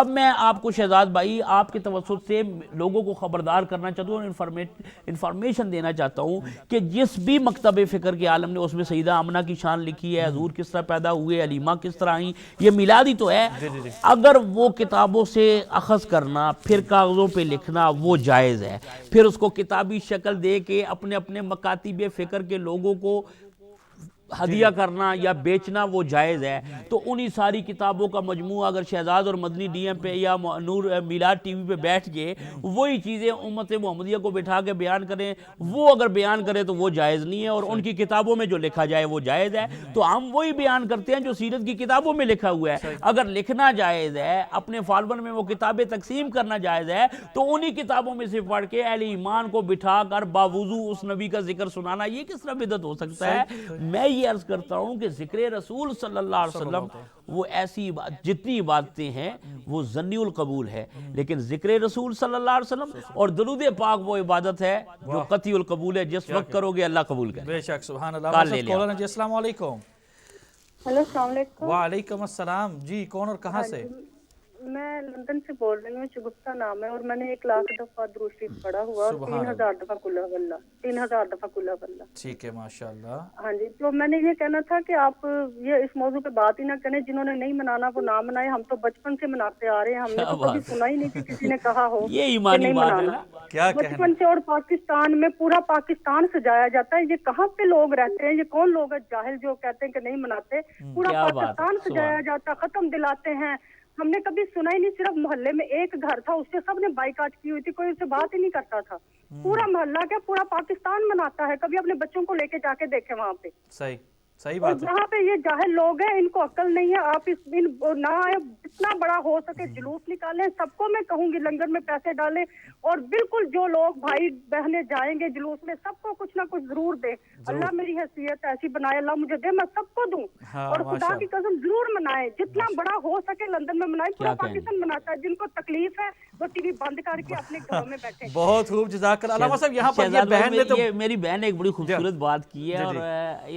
اب میں آپ کو شہزاد بھائی آپ کے توسط سے لوگوں کو خبردار کرنا چاہتا ہوں اور انفارمیشن دینا چاہتا ہوں کہ جس بھی مکتب فکر کے عالم نے اس میں سیدہ آمنہ کی شان لکھی ہے, حضور کس طرح پیدا ہوئے, علیمہ کس طرح آئیں, یہ میلادی تو ہے. اگر وہ کتابوں سے اخذ کرنا پھر کاغذوں پہ لکھنا وہ جائز ہے, پھر اس کو کتابی شکل دے کے اپنے اپنے مکاتب فکر کے لوگوں کو ہدیہ کرنا یا بیچنا وہ جائز ہے. تو انہی ساری کتابوں کا مجموعہ اگر شہزاد اور مدنی ڈی ایم پہ یا نور میلاد ٹی وی پہ بیٹھ کے وہی چیزیں امت محمدیہ کو بٹھا کے بیان کریں, وہ اگر بیان کرے تو وہ جائز نہیں ہے, اور ان کی کتابوں میں جو لکھا جائے وہ جائز ہے. تو ہم وہی بیان کرتے ہیں جو سیرت کی کتابوں میں لکھا ہوا ہے. اگر لکھنا جائز ہے, اپنے فالوور میں وہ کتابیں تقسیم کرنا جائز ہے, تو انہی کتابوں میں سے پڑھ کے اہل ایمان کو بٹھا کر باوضو اس نبی کا ذکر سنانا یہ کس طرح بدعت ہو سکتا ہے؟ میں یہ عرض کرتا ہوں کہ ذکر رسول صلی اللہ علیہ وسلم وہ ایسی جتنی عبادتیں ہیں وہ ظنی القبول ہے, لیکن ذکر رسول صلی اللہ علیہ وسلم اور درود پاک وہ عبادت ہے جو قطعی القبول ہے, جس وقت کرو گے اللہ قبول کرے. بے شک, سبحان اللہ. جی السلام علیکم. ہیلو السلام علیکم. وعلیکم السلام. جی کون اور کہاں سے؟ میں لندن سے بول رہی ہوں, شگفتہ نام ہے, اور میں نے 1,00,000 دفعہ درود شریف پڑھا ہوا, 3,000 دفعہ قل ہو اللہ, 3,000 دفعہ قل ہو اللہ. ٹھیک ہے, ماشاء اللہ. ہاں جی, تو میں نے یہ کہنا تھا کہ آپ یہ اس موضوع پہ بات ہی نہ کریں, جنہوں نے نہیں منانا وہ نہ منائے. ہم تو بچپن سے مناتے آ رہے ہیں, ہم نے تو کبھی سنا ہی نہیں کہ کسی نے کہا ہو یہ ایمانی بات ہے نا, کیا بچپن سے. اور پاکستان میں پورا پاکستان سجایا جاتا ہے, یہ کہاں پہ لوگ رہتے ہیں, یہ کون لوگ ہیں جاہل جو کہتے ہیں کہ نہیں مناتے؟ پورا پاکستان سجایا جاتا, ختم دلاتے ہیں. ہم نے کبھی سنا ہی نہیں, صرف محلے میں ایک گھر تھا, اس سے سب نے بائیکاٹ کی ہوئی تھی, کوئی اس سے بات ہی نہیں کرتا تھا. پورا محلہ کیا پورا پاکستان مناتا ہے. کبھی اپنے بچوں کو لے کے جا کے دیکھیں وہاں پہ. صحیح بات ہے. جہاں پہ یہ جاہل لوگ ہیں ان کو عقل نہیں ہے. آپ نہ آئے, جتنا بڑا ہو سکے جلوس نکالیں. سب کو میں کہوں گی لنگر میں پیسے ڈالیں, اور بالکل جو لوگ بھائی بہنیں جائیں گے جلوس میں سب کو کچھ نہ کچھ ضرور دے. اللہ میری حیثیت ایسی بنائے, اللہ مجھے دے, میں سب کو دوں. اور خدا کی قسم ضرور منائیں, جتنا بڑا ہو سکے لندن میں منائیں. پورا پاکستان مناتا ہے. جن کو تکلیف ہے وہ ٹی وی بند کر کے اپنے گھروں میں بیٹھے. بہت خوب, جزاک اللہ. علامہ صاحب یہاں پر یہ میری بہن نے ایک بڑی خوبصورت بات کی ہے, اور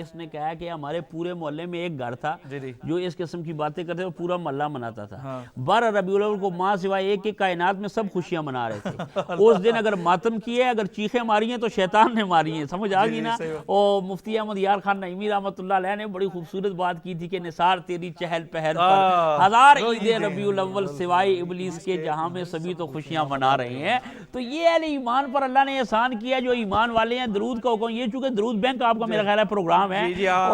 اس نے کہا کہ ہمارے پورے محلے میں ایک گھر تھا جو اس قسم کی باتیں کرتے اور پورا محلہ مناتا تھا. 12 ربیع الاول کو ماں سوائے ایک کے کائنات میں سب خوشیاں منا رہے تھے. اس دن اگر ماتم کیے, اگر چیخیں ماری ہیں تو شیطان نے ماری ہیں, سمجھ آ گئی نا. اور مفتی احمد یار خان نعیمی رحمۃ اللہ علیہ نے بڑی خوبصورت بات کی تھی کہ نثار تیری چہل پہل پر 1000 عید ربیع الاول سوائے ابلیس کے جہاں میں سبھی تو خوشیاں منا رہے ہیں. تو یہ اہل ایمان پر اللہ نے احسان کیا, جو ایمان والے ہیں. درود کا حکم, یہ چونکہ درود بینک آپ کا میرا خیال ہے پروگرام ہے,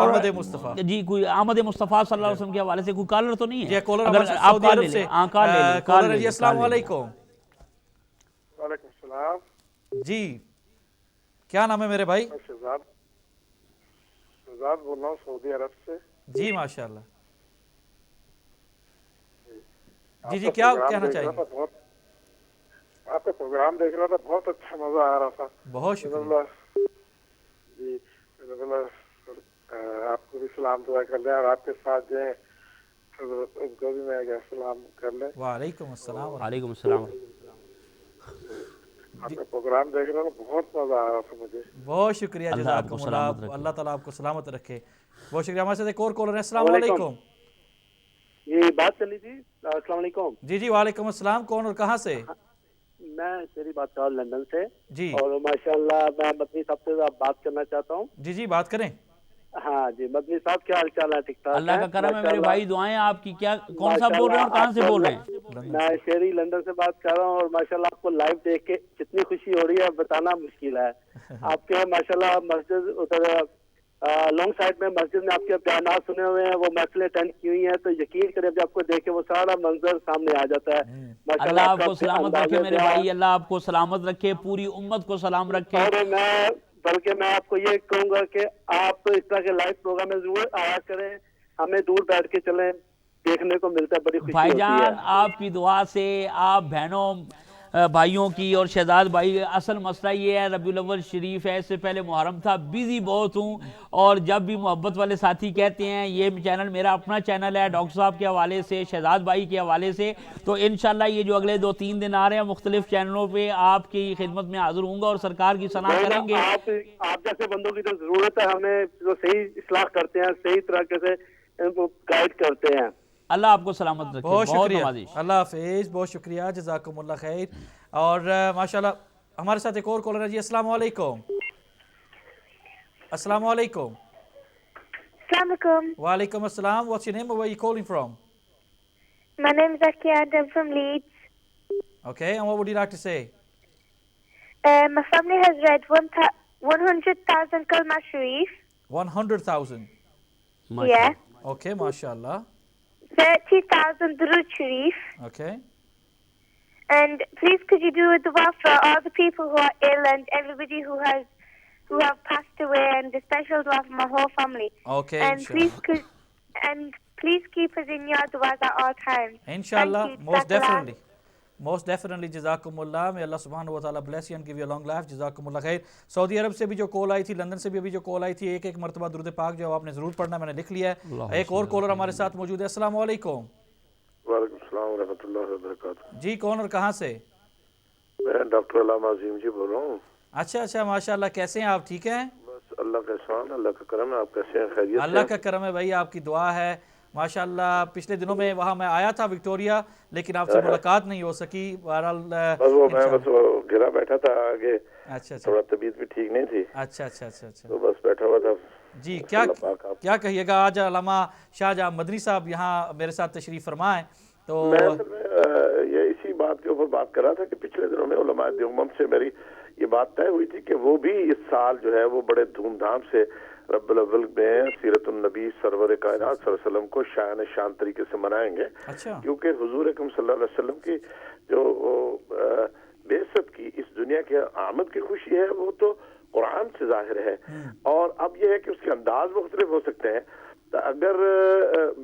احمد مصطفیٰ جی کوئی احمد مصطفیٰ صلی اللہ علیہ وسلم کے حوالے سے کوئی کالر تو نہیں ہے؟ اگر آپ کال لے لیں. جی السلام علیکم. وعلیکم السلام. جی کیا نام ہے میرے بھائی؟ شہزاد بول رہا ہوں سعودی عرب سے. جی ماشاء اللہ. جی کیا کہنا چاہیے؟ آپ کا پروگرام دیکھ رہا تھا, بہت اچھا مزہ آ رہا تھا. بہت شکریہ. جی آپ کو بھی سلام دعا کر لیں, اور آپ کے ساتھ جو ہے اس کو بھی میں سلام کر لیں. وعلیکم السلام. وعلیکم السلام. آپ کا پروگرام دیکھ رہا تھا, بہت مزہ آ رہا تھا مجھے. بہت شکریہ, جزاکم اللہ, اللہ تعالیٰ آپ کو سلامت رکھے. بہت شکریہ. ہمارے ساتھ ایک اور کالر ہے. السلام علیکم. یہ بات کر لی تھی. السلام علیکم. جی وعلیکم السلام. کون اور کہاں سے؟ میں تیری بات کر رہا ہوں لندن سے. جی. اور ماشاءاللہ میں مدنی صاحب سے بات کرنا چاہتا ہوں. جی بات کریں. ہاں جی مدنی صاحب, کیا حال چال ہے؟ ٹھیک ٹھاک. اللہ کا کرم ہے میرے بھائی, دعائیں آپ کی. کیا کون سا بول رہے ہیں اور کہاں سے بول رہے ہیں؟ میں شیری لندن سے بات کر رہا ہوں, اور ماشاءاللہ آپ کو لائیو دیکھ کے جتنی خوشی ہو رہی ہے بتانا مشکل ہے. آپ کے ماشاءاللہ مسجد ادھر لانگ سائڈ میں مسجد میں آپ کے بیانات سنے ہوئے ہیں, وہ محفلیں اٹینڈ کی ہوئی ہیں, تو یقین کریں جب آپ کو دیکھے وہ سارا منظر سامنے آ جاتا ہے. اللہ آپ کو سلامت رکھے میرے بھائی, اللہ آپ کو سلامت رکھے, پوری امت کو سلام رکھے. اور بلکہ میں آپ کو یہ کہوں گا کہ آپ اس طرح کے لائیو پروگرام میں ضرور آیا کریں, ہمیں دور بیٹھ کے چلیں, دیکھنے کو ملتا ہے, بڑی خوشی ہوتی ہے. بھائی جان آپ کی دعا سے, آپ بہنوں بھائیوں کی اور شہزاد بھائی, اصل مسئلہ یہ ہے ربیع الاول شریف ہے, اس سے پہلے محرم تھا, بیزی بہت ہوں, اور جب بھی محبت والے ساتھی کہتے ہیں یہ چینل میرا اپنا چینل ہے ڈاکٹر صاحب کے حوالے سے, شہزاد بھائی کے حوالے سے, تو انشاءاللہ یہ جو اگلے 2-3 دن آ رہے ہیں مختلف چینلوں پہ آپ کی خدمت میں حاضر ہوں گا اور سرکار کی ثنا کریں گے. آپ جیسے بندوں کی تو ضرورت ہے, ہمیں جو صحیح اصلاح کرتے ہیں, صحیح طریقے سے ان کو گائیڈ کرتے ہیں. اللہ آپ کو سلامت رکھے. بہت شکریہ, نوازش. اللہ حافظ, بہت شکریہ, جزاکم اللہ خیر. اور ماشاءاللہ ہمارے ساتھ ایک اور کالر ہے جی. السلام علیکم. السلام علیکم. Assalamu alaikum. وعلیکم السلام. What's your name and where are you calling from? My name is Zakia and I'm from Leeds. Okay, and what would you like to say? My family has read 100,000 Kalma Sharif. 100,000. Yeah. Okay, mashallah. 30,000 Durood Sharif. Okay. And please could you do a dua for all the people who are ill and everybody who have passed away, and a special dua for my whole family. Okay, And inshallah. please keep us in your duas at all times. Inshallah, Thank you. most Jazakallah. definitely. Most definitely, Jazakumullah. May Allah subhanahu wa ta'ala bless you and give you a long life. Jazakumullah khair. سعودی عرب سے بھی جو کال آئی تھی, London سے بھی ابھی جو کال آئی تھی, ایک مرتبہ درود پاک جو آپ نے ضرور پڑھنا, میں نے لکھ لیا ہے. ایک اور کالر ہمارے ساتھ موجود ہے. السلام علیکم. وعلیکم السلام ورحمۃ اللہ وبرکاتہ. جی کون اور کہاں سے؟ میں ڈاکٹر علامہ عظیم جی بول رہا ہوں. اچھا ماشاءاللہ, کیسے ہیں آپ؟ ٹھیک ہیں؟ بس اللہ کا احسان, اللہ کا کرم ہے. آپ کیسے ہیں؟ خیریت سے؟ اللہ کا کرم ہے بھائی, آپ کی دعا ہے ماشاءاللہ. پچھلے دنوں میں وہاں میں آیا تھا وکٹوریا, لیکن آپ سے ملاقات نہیں ہو سکی. بہرحال بس وہ میں بس گھرا بیٹھا تھا آگے, اچھا تھوڑا طبیعت بھی ٹھیک نہیں تھی, اچھا تو بس بیٹھا ہوا تھا. جی کیا کہیے گا؟ آج علامہ شاہ جہاں مدنی صاحب یہاں میرے ساتھ تشریف فرما ہے. تو میں یہ اسی بات کے اوپر بات کر رہا تھا کہ پچھلے دنوں میں علماء دیوبند سے میری یہ بات طے ہوئی تھی کہ وہ بھی اس سال جو ہے وہ بڑے دھوم دھام سے رب الاول میں سیرت النبی سرور کائنات صلی اللہ علیہ وسلم کو شان طریقے سے منائیں گے. کیونکہ حضور اکرم صلی اللہ علیہ وسلم کی جو بعثت کی اس دنیا کے آمد کی خوشی ہے وہ تو قرآن سے ظاہر ہے, اور اب یہ ہے کہ اس کے انداز مختلف ہو سکتے ہیں. اگر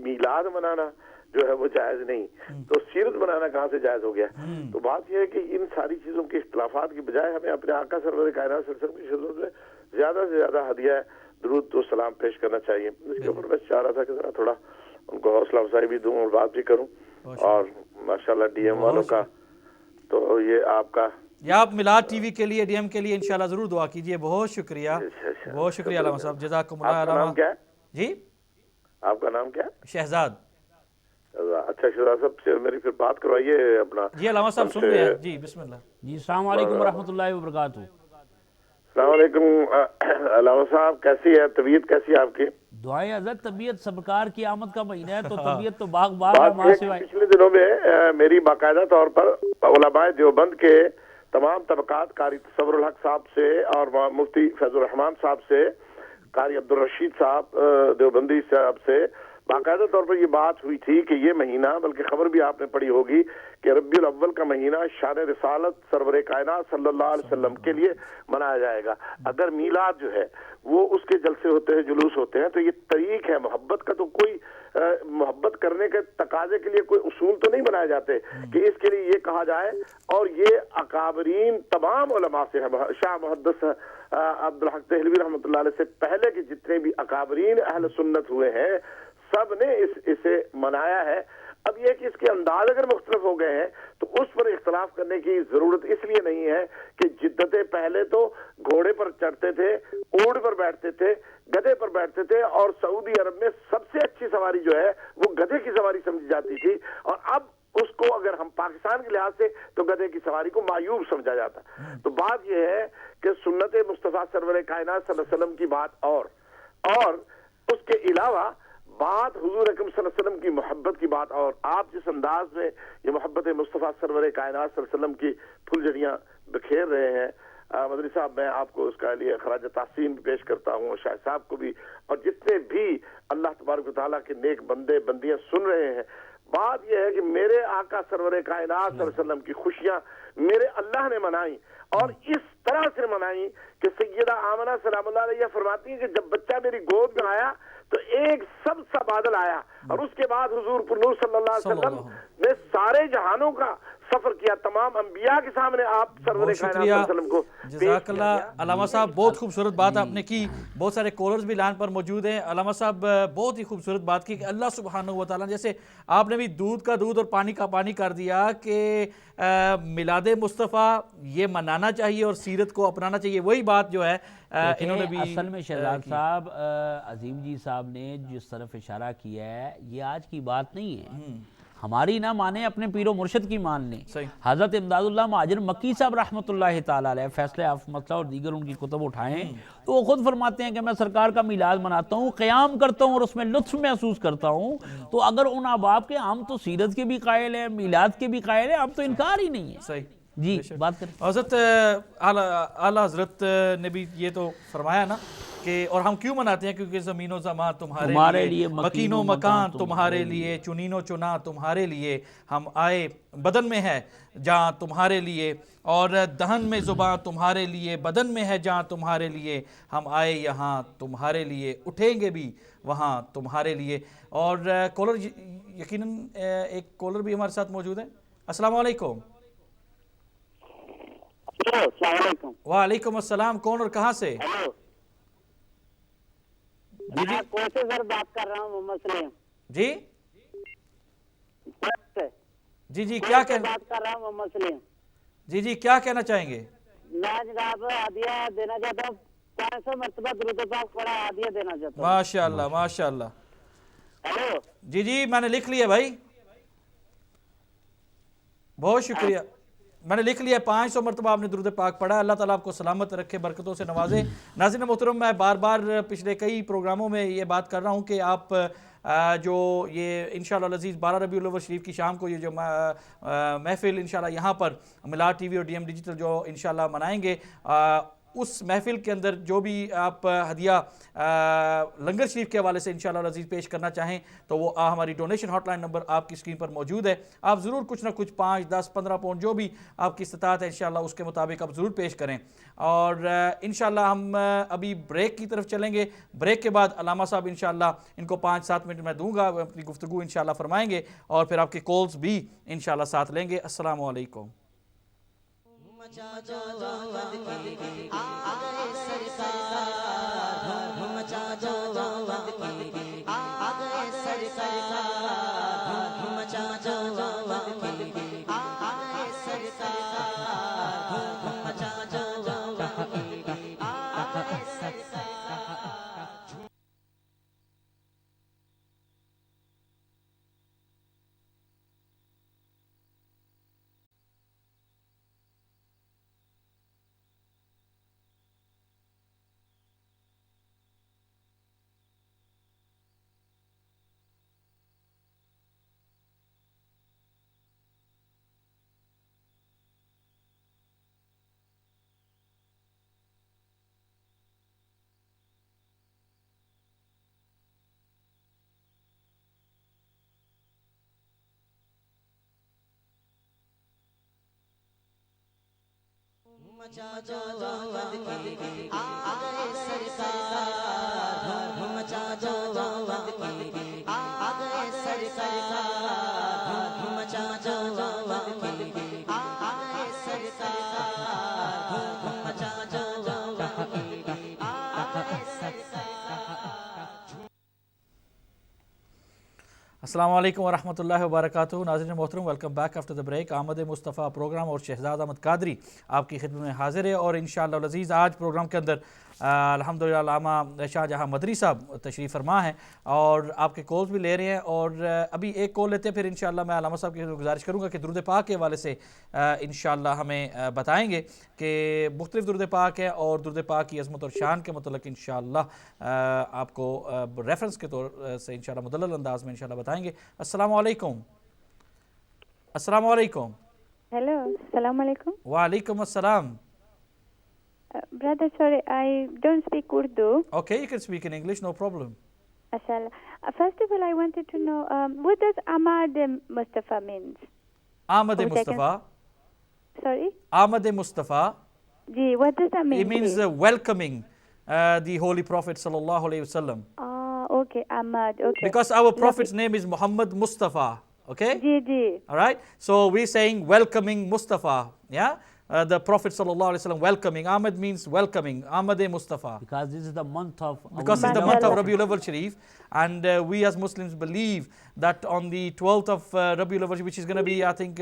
میلاد منانا جو ہے وہ جائز نہیں, تو سیرت منانا کہاں سے جائز ہو گیا؟ تو بات یہ ہے کہ ان ساری چیزوں کے اختلافات کی بجائے ہمیں اپنے آقا سرور کائنات صلی اللہ علیہ وسلم کی خدمت میں زیادہ سے زیادہ ہدیہ درود و سلام پیش کرنا چاہیے. اس کے اوپر میں چاہ رہا تھا کہ ذرا تھوڑا ان کو حوصلہ افزائی بھی دوں اور بات بھی کروں. اور ماشاءاللہ ڈی ایم والوں کا تو یہ آپ کا, یا آپ میلاد ٹی وی کے لیے, ڈی ایم کے لیے انشاءاللہ ضرور دعا کیجئے. بہت شکریہ, بہت شکریہ علامہ صاحب, جزاکم اللہ. آپ کا نام کیا ہے؟ جی آپ کا نام کیا ہے؟ شہزاد. اچھا شہزاد صاحب سے میری پھر بات کروائیے اپنا. جی علامہ صاحب سن رہے ہیں جی, بسم اللہ. جی السلام علیکم ورحمۃ اللہ وبرکاتہ. السلام علیکم علامہ صاحب, کیسی ہے طبیعت, کیسی ہے آپ کی؟ دعائیں حضرت, طبیعت سرکار کی آمد کا مہینہ ہے تو طبیعت تو باغ باغ ہے. ماں سوائے پچھلے دنوں میں میری باقاعدہ طور پر علماء دیوبند کے تمام طبقات, قاری تصور الحق صاحب سے اور مفتی فیض الرحمان صاحب سے, قاری عبدالرشید صاحب دیوبندی صاحب سے باقاعدہ طور پر یہ بات ہوئی تھی کہ یہ مہینہ, بلکہ خبر بھی آپ نے پڑھی ہوگی کہ ربیع الاول کا مہینہ شان رسالت سرور کائنات صلی اللہ علیہ وسلم کے لیے منایا جائے گا. اگر میلاد جو ہے وہ اس کے جلسے ہوتے ہیں, جلوس ہوتے ہیں, تو یہ طریق ہے محبت کا. تو کوئی محبت کرنے کے تقاضے کے لیے کوئی اصول تو نہیں بنائے جاتے کہ اس کے لیے یہ کہا جائے. اور یہ اکابرین تمام علماء سے ہے, شاہ محدث عبدالحق دہلوی رحمۃ اللہ علیہ سے پہلے کے جتنے بھی اکابرین اہل سنت ہوئے ہیں سب نے اسے منایا ہے. اب یہ کہ اس کے انداز اگر مختلف ہو گئے ہیں تو اس پر اختلاف کرنے کی ضرورت اس لیے نہیں ہے کہ جدتیں پہلے تو گھوڑے پر چڑھتے تھے, اونٹ پر بیٹھتے تھے, گدھے پر بیٹھتے تھے, اور سعودی عرب میں سب سے اچھی سواری جو ہے وہ گدھے کی سواری سمجھی جاتی تھی, اور اب اس کو اگر ہم پاکستان کے لحاظ سے تو گدھے کی سواری کو معیوب سمجھا جاتا. تو بات یہ ہے کہ سنت مصطفیٰ سرور کائنات صلی اللہ علیہ وسلم کی بات اور اس کے علاوہ بات حضور اکرم صلی اللہ علیہ وسلم کی محبت کی بات, اور آپ جس انداز میں یہ محبت مصطفیٰ سرور کائنات صلی اللہ علیہ وسلم کی پھلجھڑیاں بکھیر رہے ہیں. مدنی صاحب میں آپ کو اس کے لیے خراج تحسین پیش کرتا ہوں, شاہ صاحب کو بھی, اور جتنے بھی اللہ تبارک و تعالیٰ کے نیک بندے بندیاں سن رہے ہیں. بات یہ ہے کہ میرے آقا سرور کائنات صلی اللہ علیہ وسلم کی خوشیاں میرے اللہ نے منائی, اور اس طرح سے منائی کہ سیدہ آمنہ سلام اللہ علیہ فرماتی ہیں کہ جب بچہ میری گود میں آیا تو ایک سب سا بادل آیا, اور اس کے بعد حضور پر نور صلی اللہ علیہ وسلم نے سارے جہانوں کا سفر کیا, تمام انبیاء کے سامنے آپ سرور کائنات صلی اللہ علیہ وسلم کو. جزاک اللہ علامہ صاحب, بہت خوبصورت بات آپ نے کی. بہت سارے کالرز بھی لائن پر موجود ہیں. علامہ صاحب بہت ہی خوبصورت بات کی کہ اللہ سبحانہ و تعالیٰ, جیسے آپ نے بھی دودھ کا دودھ اور پانی کا پانی کر دیا کہ میلاد مصطفیٰ یہ منانا چاہیے اور سیرت کو اپنانا چاہیے, وہی بات جو ہے انہوں نے بھی اصل میں شہزاد صاحب عظیم جی صاحب نے جس طرف اشارہ کیا ہے یہ آج کی بات نہیں ہے. ہماری نہ مانے اپنے پیر و مرشد کی مان لیں. حضرت امداد اللہ مہاجر مکی صاحب رحمۃ اللہ تعالیٰ علیہ فیصلہ آف مسئلہ اور دیگر ان کی کتب اٹھائیں تو وہ خود فرماتے ہیں کہ میں سرکار کا میلاد مناتا ہوں, قیام کرتا ہوں اور اس میں لطف محسوس کرتا ہوں. تو اگر ان احباب کے ہم تو سیرت کے بھی قائل ہیں, میلاد کے بھی قائل ہیں, اب تو انکار ہی نہیں ہے. صحیح جی بات کریں. حضرت اعلیٰ حضرت نے بھی یہ تو فرمایا نا کہ اور ہم کیوں مناتے ہیں, کیونکہ زمین و زمان تمہارے لیے, مکین و مکان تمہارے لیے, چنین و چنا تمہارے لیے, ہم آئے بدن میں ہے جہاں تمہارے لیے, اور دہن میں زباں تمہارے لیے, بدن میں ہے جہاں تمہارے لیے, ہم آئے یہاں تمہارے لیے, اٹھیں گے بھی وہاں تمہارے لیے. اور کالر یقیناً ایک کالر بھی ہمارے ساتھ موجود ہے. السلام علیکم. السلام علیکم. وعلیکم السلام. کون اور کہاں سے؟ جی جی کوسے سر بات کر رہا ہوں, محمد سلیم. جی جی جی کیا بات کر رہا ہوں, محمد سلیم. جی جی کیا کہنا چاہیں گے؟ میں جناب ہدیہ دینا چاہتا ہوں, 500 مرتبہ درود پاک پڑھا ہدیہ دینا چاہتا ہوں. ماشاء اللہ ماشاء اللہ. ہیلو جی جی میں نے لکھ لیا بھائی, بہت شکریہ, میں نے لکھ لیا. 500 مرتبہ آپ نے درود پاک پڑھا. اللہ تعالیٰ آپ کو سلامت رکھے, برکتوں سے نوازے. ناظرین محترم, میں بار بار پچھلے کئی پروگراموں میں یہ بات کر رہا ہوں کہ آپ جو یہ انشاءاللہ العزیز 12 ربیع الاول شریف کی شام کو یہ جو محفل انشاءاللہ یہاں پر میلاد ٹی وی اور ڈی ایم ڈیجیٹل جو انشاءاللہ منائیں گے, اس محفل کے اندر جو بھی آپ ہدیہ لنگر شریف کے حوالے سے انشاءاللہ العزیز پیش کرنا چاہیں تو وہ ہماری ڈونیشن ہاٹ لائن نمبر آپ کی اسکرین پر موجود ہے. آپ ضرور کچھ نہ کچھ 5, 10, 15 پاؤنڈ جو بھی آپ کی استطاعت ہے انشاءاللہ اس کے مطابق آپ ضرور پیش کریں. اور انشاءاللہ ہم ابھی بریک کی طرف چلیں گے. بریک کے بعد علامہ صاحب انشاءاللہ ان کو 5-7 منٹ میں دوں گا, اپنی گفتگو انشاءاللہ فرمائیں گے اور پھر آپ کے کالز بھی انشاءاللہ ساتھ لیں گے. السلام علیکم. السلام علیکم ورحمۃ اللہ وبرکاتہ. ناظرین محترم, welcome back after the break. آمد مصطفیٰ پروگرام اور شہزاد احمد قادری آپ کی خدمت میں حاضر ہے. اور انشاءاللہ العزیز آج پروگرام کے اندر الحمدللہ علامہ شاہ جہاں مدری صاحب تشریف فرما ہیں اور آپ کے کالز بھی لے رہے ہیں. اور ابھی ایک کال لیتے ہیں, پھر انشاءاللہ میں علامہ صاحب کی گزارش کروں گا کہ درود پاک کے حوالے سے انشاءاللہ ہمیں بتائیں گے کہ مختلف درود پاک ہے اور درود پاک کی عظمت اور شان کے متعلق انشاءاللہ آپ کو ریفرنس کے طور سے انشاءاللہ مدلل انداز میں انشاءاللہ بتائیں گے. السلام علیکم. السلام علیکم. Hello, Assalamu alaikum. وعلیکم السلام. Brother, sorry, I don't speak Urdu. Okay, you can speak in English, no problem. Mashallah. First of all, I wanted to know, what does Ahmad Mustafa means? Ahmad Mustafa. Sorry? Ahmad Mustafa. Ji, what does that mean? It means welcoming the Holy Prophet sallallahu alaihi wasallam. Okay, Ahmad, okay. Because our Prophet's name is Muhammad Mustafa. Okay? Ji, ji. All right? So we're saying welcoming Mustafa. Yeah? the Prophet sallallahu alaihi wasallam welcoming. Ahmad means welcoming. Ahmad Mustafa. Because this is the month of Because it's the month of Rabiul Awwal Sharif, and we as Muslims believe that on the 12th of Rabiul Awwal, which is going to be, I think,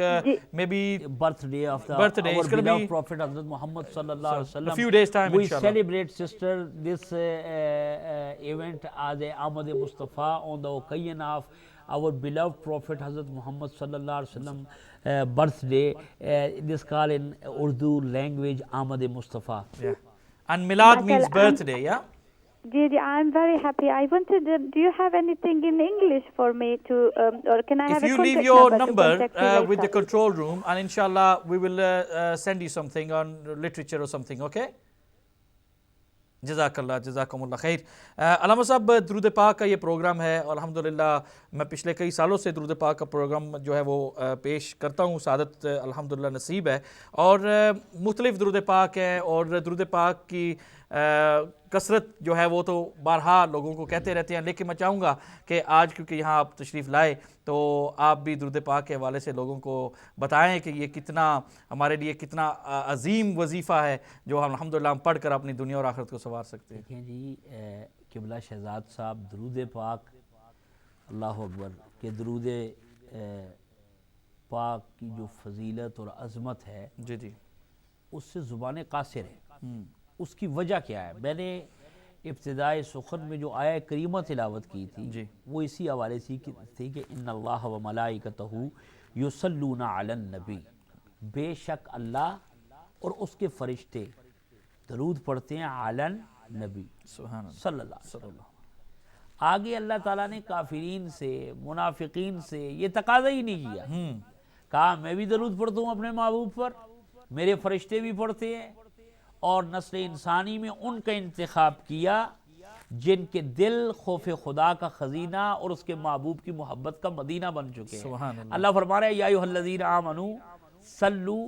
maybe birthday of the birthday. our It's gonna beloved be Prophet Hazrat Muhammad sallallahu alaihi wasallam. a few days time, we inshallah. celebrate, sister, this event as a Ahmad Mustafa on the occasion of our beloved Prophet Hazrat Muhammad sallallahu alaihi wasallam birthday. This called in Urdu language Ahmad Mustafa. Yeah. And Milad means birthday, yeah? Didi, I'm very happy. I wanted, do you have anything in English for me to, or can I have If a you contact leave your to number contact you later? with the control room, and inshallah we will send you something on literature or something, okay? جزاک اللہ خیر. علامہ صاحب, درود پاک کا یہ programme ہے اور الحمدللہ میں پچھلے کئی سالوں سے درود پاک کا پروگرام جو ہے وہ پیش کرتا ہوں. سعادت الحمدللہ نصیب ہے, اور مختلف درود پاک ہیں, اور درود پاک کی کثرت جو ہے وہ تو بارہا لوگوں کو کہتے رہتے ہیں, لیکن میں چاہوں گا کہ آج کیونکہ یہاں آپ تشریف لائے تو آپ بھی درود پاک کے حوالے سے لوگوں کو بتائیں کہ یہ کتنا ہمارے لیے کتنا عظیم وظیفہ ہے جو ہم الحمدللہ ہم پڑھ کر اپنی دنیا اور آخرت کو سنوار سکتے ہیں. دیکھیں جی, قبلہ شہزاد صاحب درود پاک, اللہ اکبر, کہ درود پاک کی جو فضیلت اور عظمت ہے جی جی اس سے زبان قاصر ہے. اس کی وجہ کیا ہے؟ میں نے ابتدائے سخن میں جو آیہ کریمہ تلاوت کی تھی وہ اسی حوالے سے تھی کہ ان اللہ و ملائکتہ یصلون علی النبی, بے شک اللہ اور اس کے فرشتے درود پڑھتے ہیں علی النبی صلی اللہ علیہ وسلم. آگے اللہ تعالیٰ نے کافرین سے, منافقین سے یہ تقاضا ہی نہیں کیا, کہا میں بھی درود پڑھتا ہوں اپنے محبوب پر, میرے فرشتے بھی پڑھتے ہیں, اور نسل انسانی میں ان کا انتخاب کیا جن کے دل خوف خدا کا خزینہ اور اس کے محبوب کی محبت کا مدینہ بن چکے ہیں. اللہ فرما رہا ہے یا ایھا الذین آمنوا صلو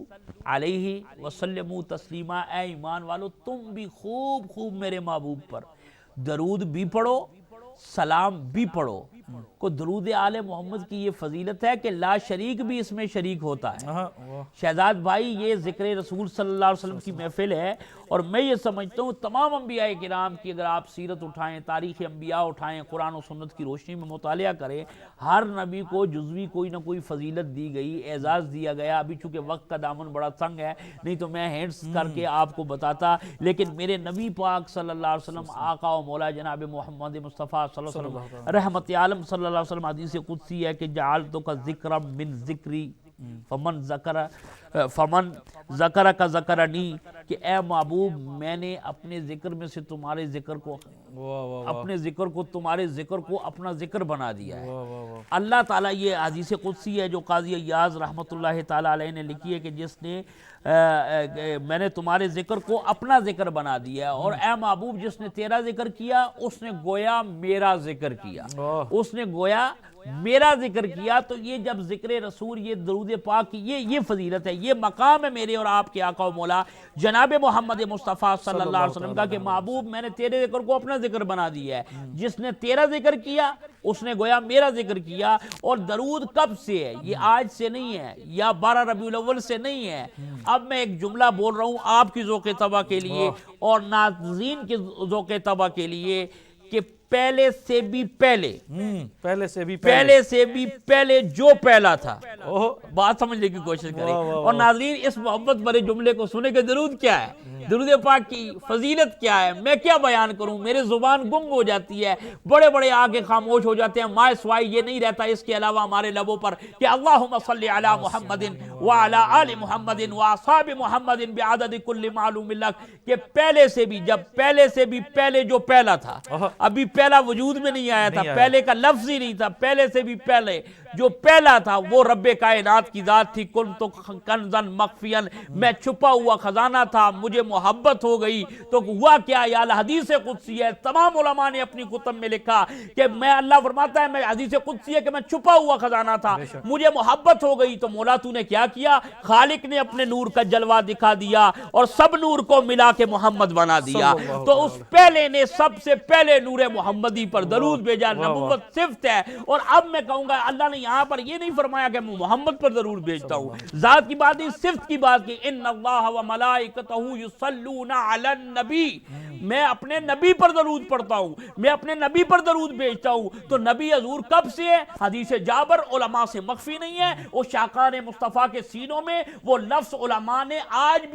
علیہ وسلموا تسلیما, اے ایمان والو تم بھی خوب خوب میرے محبوب پر درود بھی پڑھو, سلام بھی پڑھو. کو درود آل محمد کی یہ فضیلت ہے کہ لا شریک بھی اس میں شریک ہوتا ہے. شہزاد بھائی, یہ ذکر رسول صلی اللہ علیہ وسلم کی محفل ہے, اور میں یہ سمجھتا ہوں تمام انبیاء کرام کی اگر آپ سیرت اٹھائیں, تاریخ انبیاء اٹھائیں, قرآن و سنت کی روشنی میں مطالعہ کریں, ہر نبی کو جزوی کوئی نہ کوئی فضیلت دی گئی, اعزاز دیا گیا. ابھی چونکہ وقت کا دامن بڑا تنگ ہے, نہیں تو میں ہینڈس کر کے آپ کو بتاتا, لیکن میرے نبی پاک صلی اللہ علیہ وسلم, آقا و مولا جناب محمد مصطفیٰ صلی اللہ علیہ وسلم, رحمت عالم صلی اللہ علیہ وسلم, حدیث قدسی ہے کہ جعلتک ذکر من ذکری فمن ذکر کا ذکرنی, کہ اے محبوب میں نے اپنے ذکر میں سے تمہارے ذکر کو, اپنے ذکر کو, تمہارے ذکر کو اپنا ذکر بنا دیا ہے. اللہ تعالیٰ, یہ حدیث قدسی ہے جو قاضی ایاز رحمۃ اللہ تعالیٰ علیہ نے لکھی ہے کہ جس نے میں نے تمہارے ذکر کو اپنا ذکر بنا دیا, اور اے محبوب جس نے تیرا ذکر کیا اس نے گویا میرا ذکر کیا, اس نے گویا میرا ذکر کیا. تو یہ جب ذکر رسول, یہ درود پاک کی یہ فضیلت ہے, یہ مقام ہے میرے اور آپ کے آقا و مولا جناب محمد مصطفیٰ صلی اللہ علیہ وسلم کا کہ محبوب میں نے تیرے ذکر کو اپنا ذکر بنا دیا ہے, جس نے تیرا ذکر کیا اس نے گویا میرا ذکر کیا. اور درود کب سے ہے؟ یہ آج سے نہیں ہے یا 12 ربیع الاول سے نہیں ہے. اب میں ایک جملہ بول رہا ہوں آپ کی ذوق طبع کے لیے اور ناظرین کے ذوق طبع کے لیے, کہ پہلے سے بھی پہلے جو پہلا تھا, بات سمجھنے کی کوشش کریں. اور ناظرین اس محبت بھرے جملے کو سنے کہ درود کیا ہے, درود پاک کی فضیلت کیا ہے, میں کیا بیان کروں, میرے زبان گنگ ہو جاتی ہے, بڑے بڑے آگے خاموش ہو جاتے ہیں. مائے سوائے یہ نہیں رہتا اس کے علاوہ ہمارے لبوں پر کہ اللہم صلی علی محمد وعلی آل محمد واصحاب محمد بعدد کل معلوم لک, کہ پہلے سے بھی, جب پہلے سے بھی پہلے جو پہلا تھا, ابھی پہلا وجود میں نہیں آیا تھا, پہلے کا لفظ ہی نہیں تھا, پہلے سے بھی پہلے جو پہلا تھا وہ رب کائنات کی ذات تھی. کنت کنزا مخفیا, میں چھپا ہوا خزانہ تھا, مجھے محبت ہو گئی. تو ہوا کیا, یا حدیث قدسی ہے, تمام علماء نے اپنی کتب میں لکھا کہ میں, اللہ فرماتا ہے, میں حدیث قدسی ہے کہ میں چھپا ہوا خزانہ تھا, مجھے محبت ہو گئی. تو مولا تو نے کیا کیا, خالق نے اپنے نور کا جلوہ دکھا دیا اور سب نور کو ملا کے محمد بنا دیا. تو اس پہلے نے سب سے پہلے نور محمدی پر درود بھیجا, نبوت صفت ہے. اور اب میں کہوں گا اللہ نے یہاں پر یہ نہیں فرمایا کہ میں محمد پر درود بھیجتا ہوں، ذات کی بات نہیں، صفت کی بات کی، ان اللہ و ملائکتہ یصلون علی النبی، میں اپنے نبی پر درود پڑھتا ہوں، میں اپنے نبی پر درود بھیجتا ہوں۔ تو نبی حضور کب سے ہے؟ حدیث جابر علماء سے مخفی نہیں ہے، وہ شاقان مصطفیٰ کے سینوں میں وہ لفظ علماء نے آج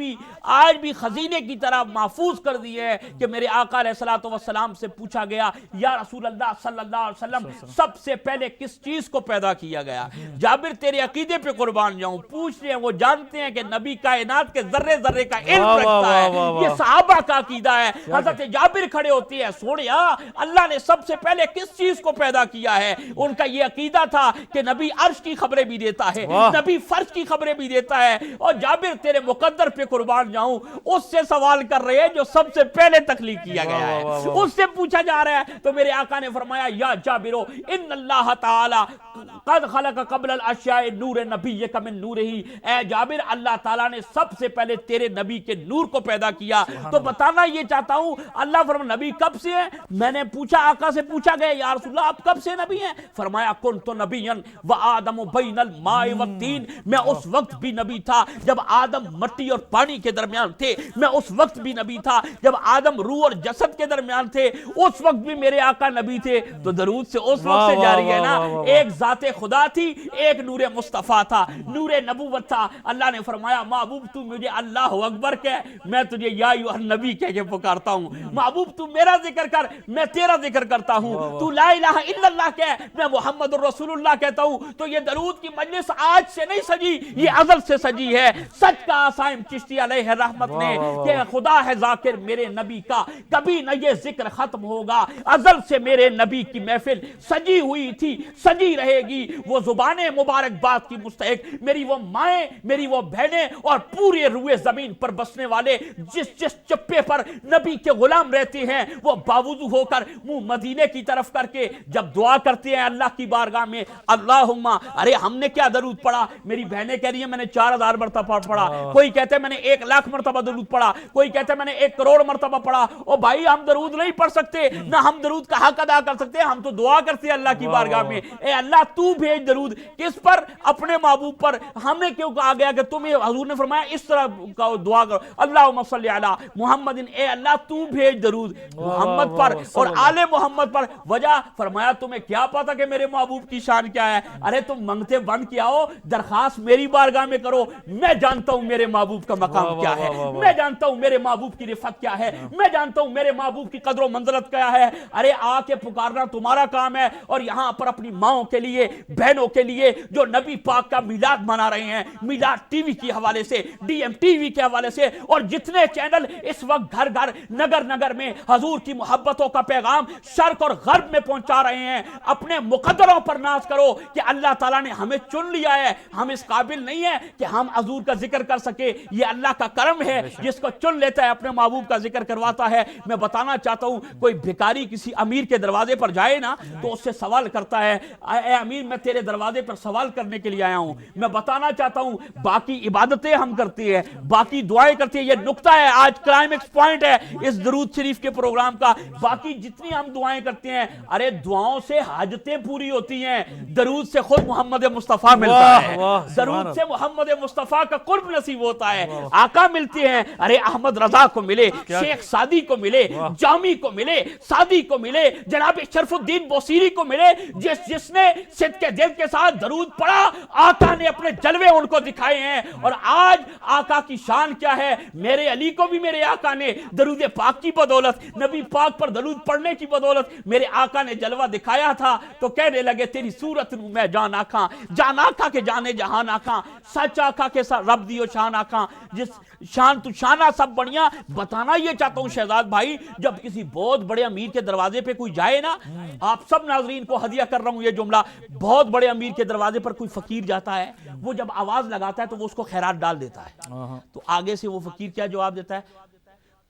بھی خزینے کی طرح محفوظ کر دی ہے کہ میرے آقا علیہ السلام سے پوچھا گیا یا رسول اللہ صلی اللہ علیہ وسلم سب سے پہلے کس چیز کو پیدا کیا گیا؟ جابر تیرے عقیدے پہ قربان جاؤں، پوچھ رہے ہیں، وہ جانتے ہیں کہ نبی کائنات کے ذرے ذرے کا علم رکھتا ہے، یہ صحابہ کا عقیدہ ہے۔ حضرت جابر کھڑے ہوتی ہے، سوڑیا اللہ نے سب سے پہلے کس چیز کو پیدا کیا ہے؟ ان کا یہ عقیدہ تھا کہ نبی عرش کی خبریں بھی دیتا ہے، نبی فرش کی خبریں بھی دیتا ہے، اور جابر تیرے مقدر پہ قربان جاؤں اس سے سوال کر رہے ہیں جو سب سے پہلے تخلیق کیا گیا ہے، اس سے پوچھا جا رہا ہے۔ تو میرے آقا نے فرمایا یا جابرو ان اللہ تعالی قد خلق قبل الاشیاء نور نبیک من نورہ، اے جابر اللہ تعالیٰ نے سب سے پہلے تیرے نبی کے نور کو پیدا کیا۔ تو بتانا یہ چاہتا ہوں اللہ فرمایا نبی کب سے ہے؟ میں نے پوچھا، آقا سے پوچھا گیا یا رسول اللہ آپ کب سے نبی ہیں؟ فرمایا کنت نبیا وآدم بین الماء والطین، میں اس وقت بھی نبی تھا جب آدم مٹی اور پانی کے درمیان تھے، میں اس وقت بھی نبی تھا جب آدم روح اور جسد کے درمیان تھے، اس وقت بھی میرے آقا نبی تھے۔ تو درود سے اس وقت سے جاری ہے نا، ایک ذات خدا تھی، ایک نور مصطفیٰ تھا، نور نبوت تھا۔ اللہ نے فرمایا محبوب تو مجھے اللہ اکبر کہہ، میں تجھے یا ایھا النبی کہہ کے پکارتا ہوں، محبوب تو میرا ذکر کر، میں تیرا ذکر کرتا ہوں، تو لا الہ الا اللہ کہہ، میں محمد الرسول اللہ کہتا ہوں۔ تو یہ درود کی مجلس آج سے نہیں سجی، یہ ازل سے سجی ہے۔ سچ کا آسائم چشتی علیہ رحمت نے کہ خدا ہے ذاکر میرے نبی کا، کبھی نہ یہ ذکر ختم ہوگا، ازل سے میرے نبی کی محفل سجی ہوئی تھی، سجی رہے گی۔ وہ زبان مبارکباد کی مستحق میری وہ مائیں، میری وہ بہنیں، اور پورے روئے زمین پر بسنے والے جس چپے پر نبی کے غلام رہتے ہیں، وہ باوضو ہو کر منہ مدینے کی طرف کر کے جب دعا کرتے ہیں اللہ کی بارگاہ میں، اللہم، ارے ہم نے کیا درود پڑھا؟ میری بہنیں کہہ رہی ہیں میں نے 4000 مرتبہ پڑھا، کوئی کہتے ہیں میں نے 1,00,000 مرتبہ درود پڑھا، کوئی کہتے ہیں میں نے 1 کروڑ مرتبہ پڑھا۔ او بھائی ہم درود نہیں پڑھ سکتے، نہ ہم درود کا حق ادا کر سکتے، ہم تو دعا کرتے ہیں اللہ کی بارگاہ میں، اے اللہ تو بھیج درود۔ کس پر؟ اپنے محبوب پر۔ ہم نے کیوں کہا گیا کہ تمہیں حضور نے فرمایا اس طرح کا دعا کرو، اللہم صلی علی محمد، اے اللہ تو بھیج درود محمد پر اور آل محمد پر۔ وجہ فرمایا تمہیں کیا پتا کہ میرے محبوب کی شان کیا ہے؟ ارے تم منگتے بن کے آؤ، درخواست میری بارگاہ میں کرو، میں جانتا ہوں میرے محبوب کا مقام کیا ہے، میں جانتا ہوں میرے محبوب کی رفعت کیا ہے، میں جانتا ہوں میرے محبوب کی قدر و منزلت کیا ہے۔ ارے آ کے پکارنا تمہارا کام ہے، اور یہاں پر اپنی ماؤں کے لیے، بہنوں کے لیے جو نبی پاک کا میلاد منا رہے ہیں، میلاد ٹی وی کے حوالے سے، ڈی ایم ٹی وی کے حوالے سے، اور جتنے چینل اس وقت گھر گھر نگر نگر میں حضور کی محبتوں کا پیغام شرق اور غرب میں پہنچا رہے ہیں، اپنے مقدروں پر ناز کرو کہ اللہ تعالیٰ نے ہمیں چن لیا ہے، ہم اس قابل نہیں ہیں کہ ہم حضور کا ذکر کر سکے، یہ اللہ کا کرم ہے، جس کو چن لیتا ہے اپنے محبوب کا ذکر کرواتا ہے۔ میں بتانا چاہتا ہوں کوئی بھکاری کسی امیر کے دروازے پر جائے نا تو اس سے سوال کرتا ہے اے امیر میں تیرے دروازے پر سوال کرنے کے لیے آیا ہوں۔ میں بتانا چاہتا ہوں باقی عبادتیں ہم کرتے ہیں، باقی دعائیں کرتے ہیں، یہ نقطہ ہے آج کلائمیکس پوائنٹ ہے اس درود شریف کے پروگرام کا۔ باقی جتنی ہم دعائیں کرتے ہیں، ارے دعاؤں سے حاجتیں پوری ہوتی ہیں، درود سے خود محمد مصطفیٰ ملتا ہے، درود سے محمد مصطفیٰ کا قرب نصیب ہوتا ہے، آقا ملتے ہیں۔ ارے احمد رضا کو ملے، شیخ سعدی کو ملے، جامی کو ملے، سعدی کو ملے، جناب شرف الدین بوسیری کو ملے، جس نے صدق کے دل کے ساتھ درود پڑھا، آقا نے اپنے جلوے ان کو دکھائے ہیں۔ اور آج آقا کی شان کیا ہے؟ میرے علی کو بھی میرے آقا نے درود پاک کی بدولت، نبی پاک پر درود پڑھنے کی بدولت میرے آقا نے جلوہ دکھایا تھا، تو کہنے لگے تیری صورت نو میں جان آقا، جان آقا کے جانے جہان آقا، سچ آقا کے رب دیو شان آقا، جس شان تو شانہ سب بڑھیاں۔ بتانا یہ چاہتا ہوں شہزاد بھائی، جب کسی بہت بڑے امیر کے دروازے پہ کوئی جائے نا، آپ سب ناظرین کو ہدیہ کر رہا ہوں یہ جملہ، بہت بڑے امیر کے دروازے پر کوئی فقیر جاتا ہے، وہ جب آواز لگاتا ہے تو وہ اس کو خیرات ڈال دیتا ہے، تو آگے سے وہ فقیر کیا جواب دیتا ہے؟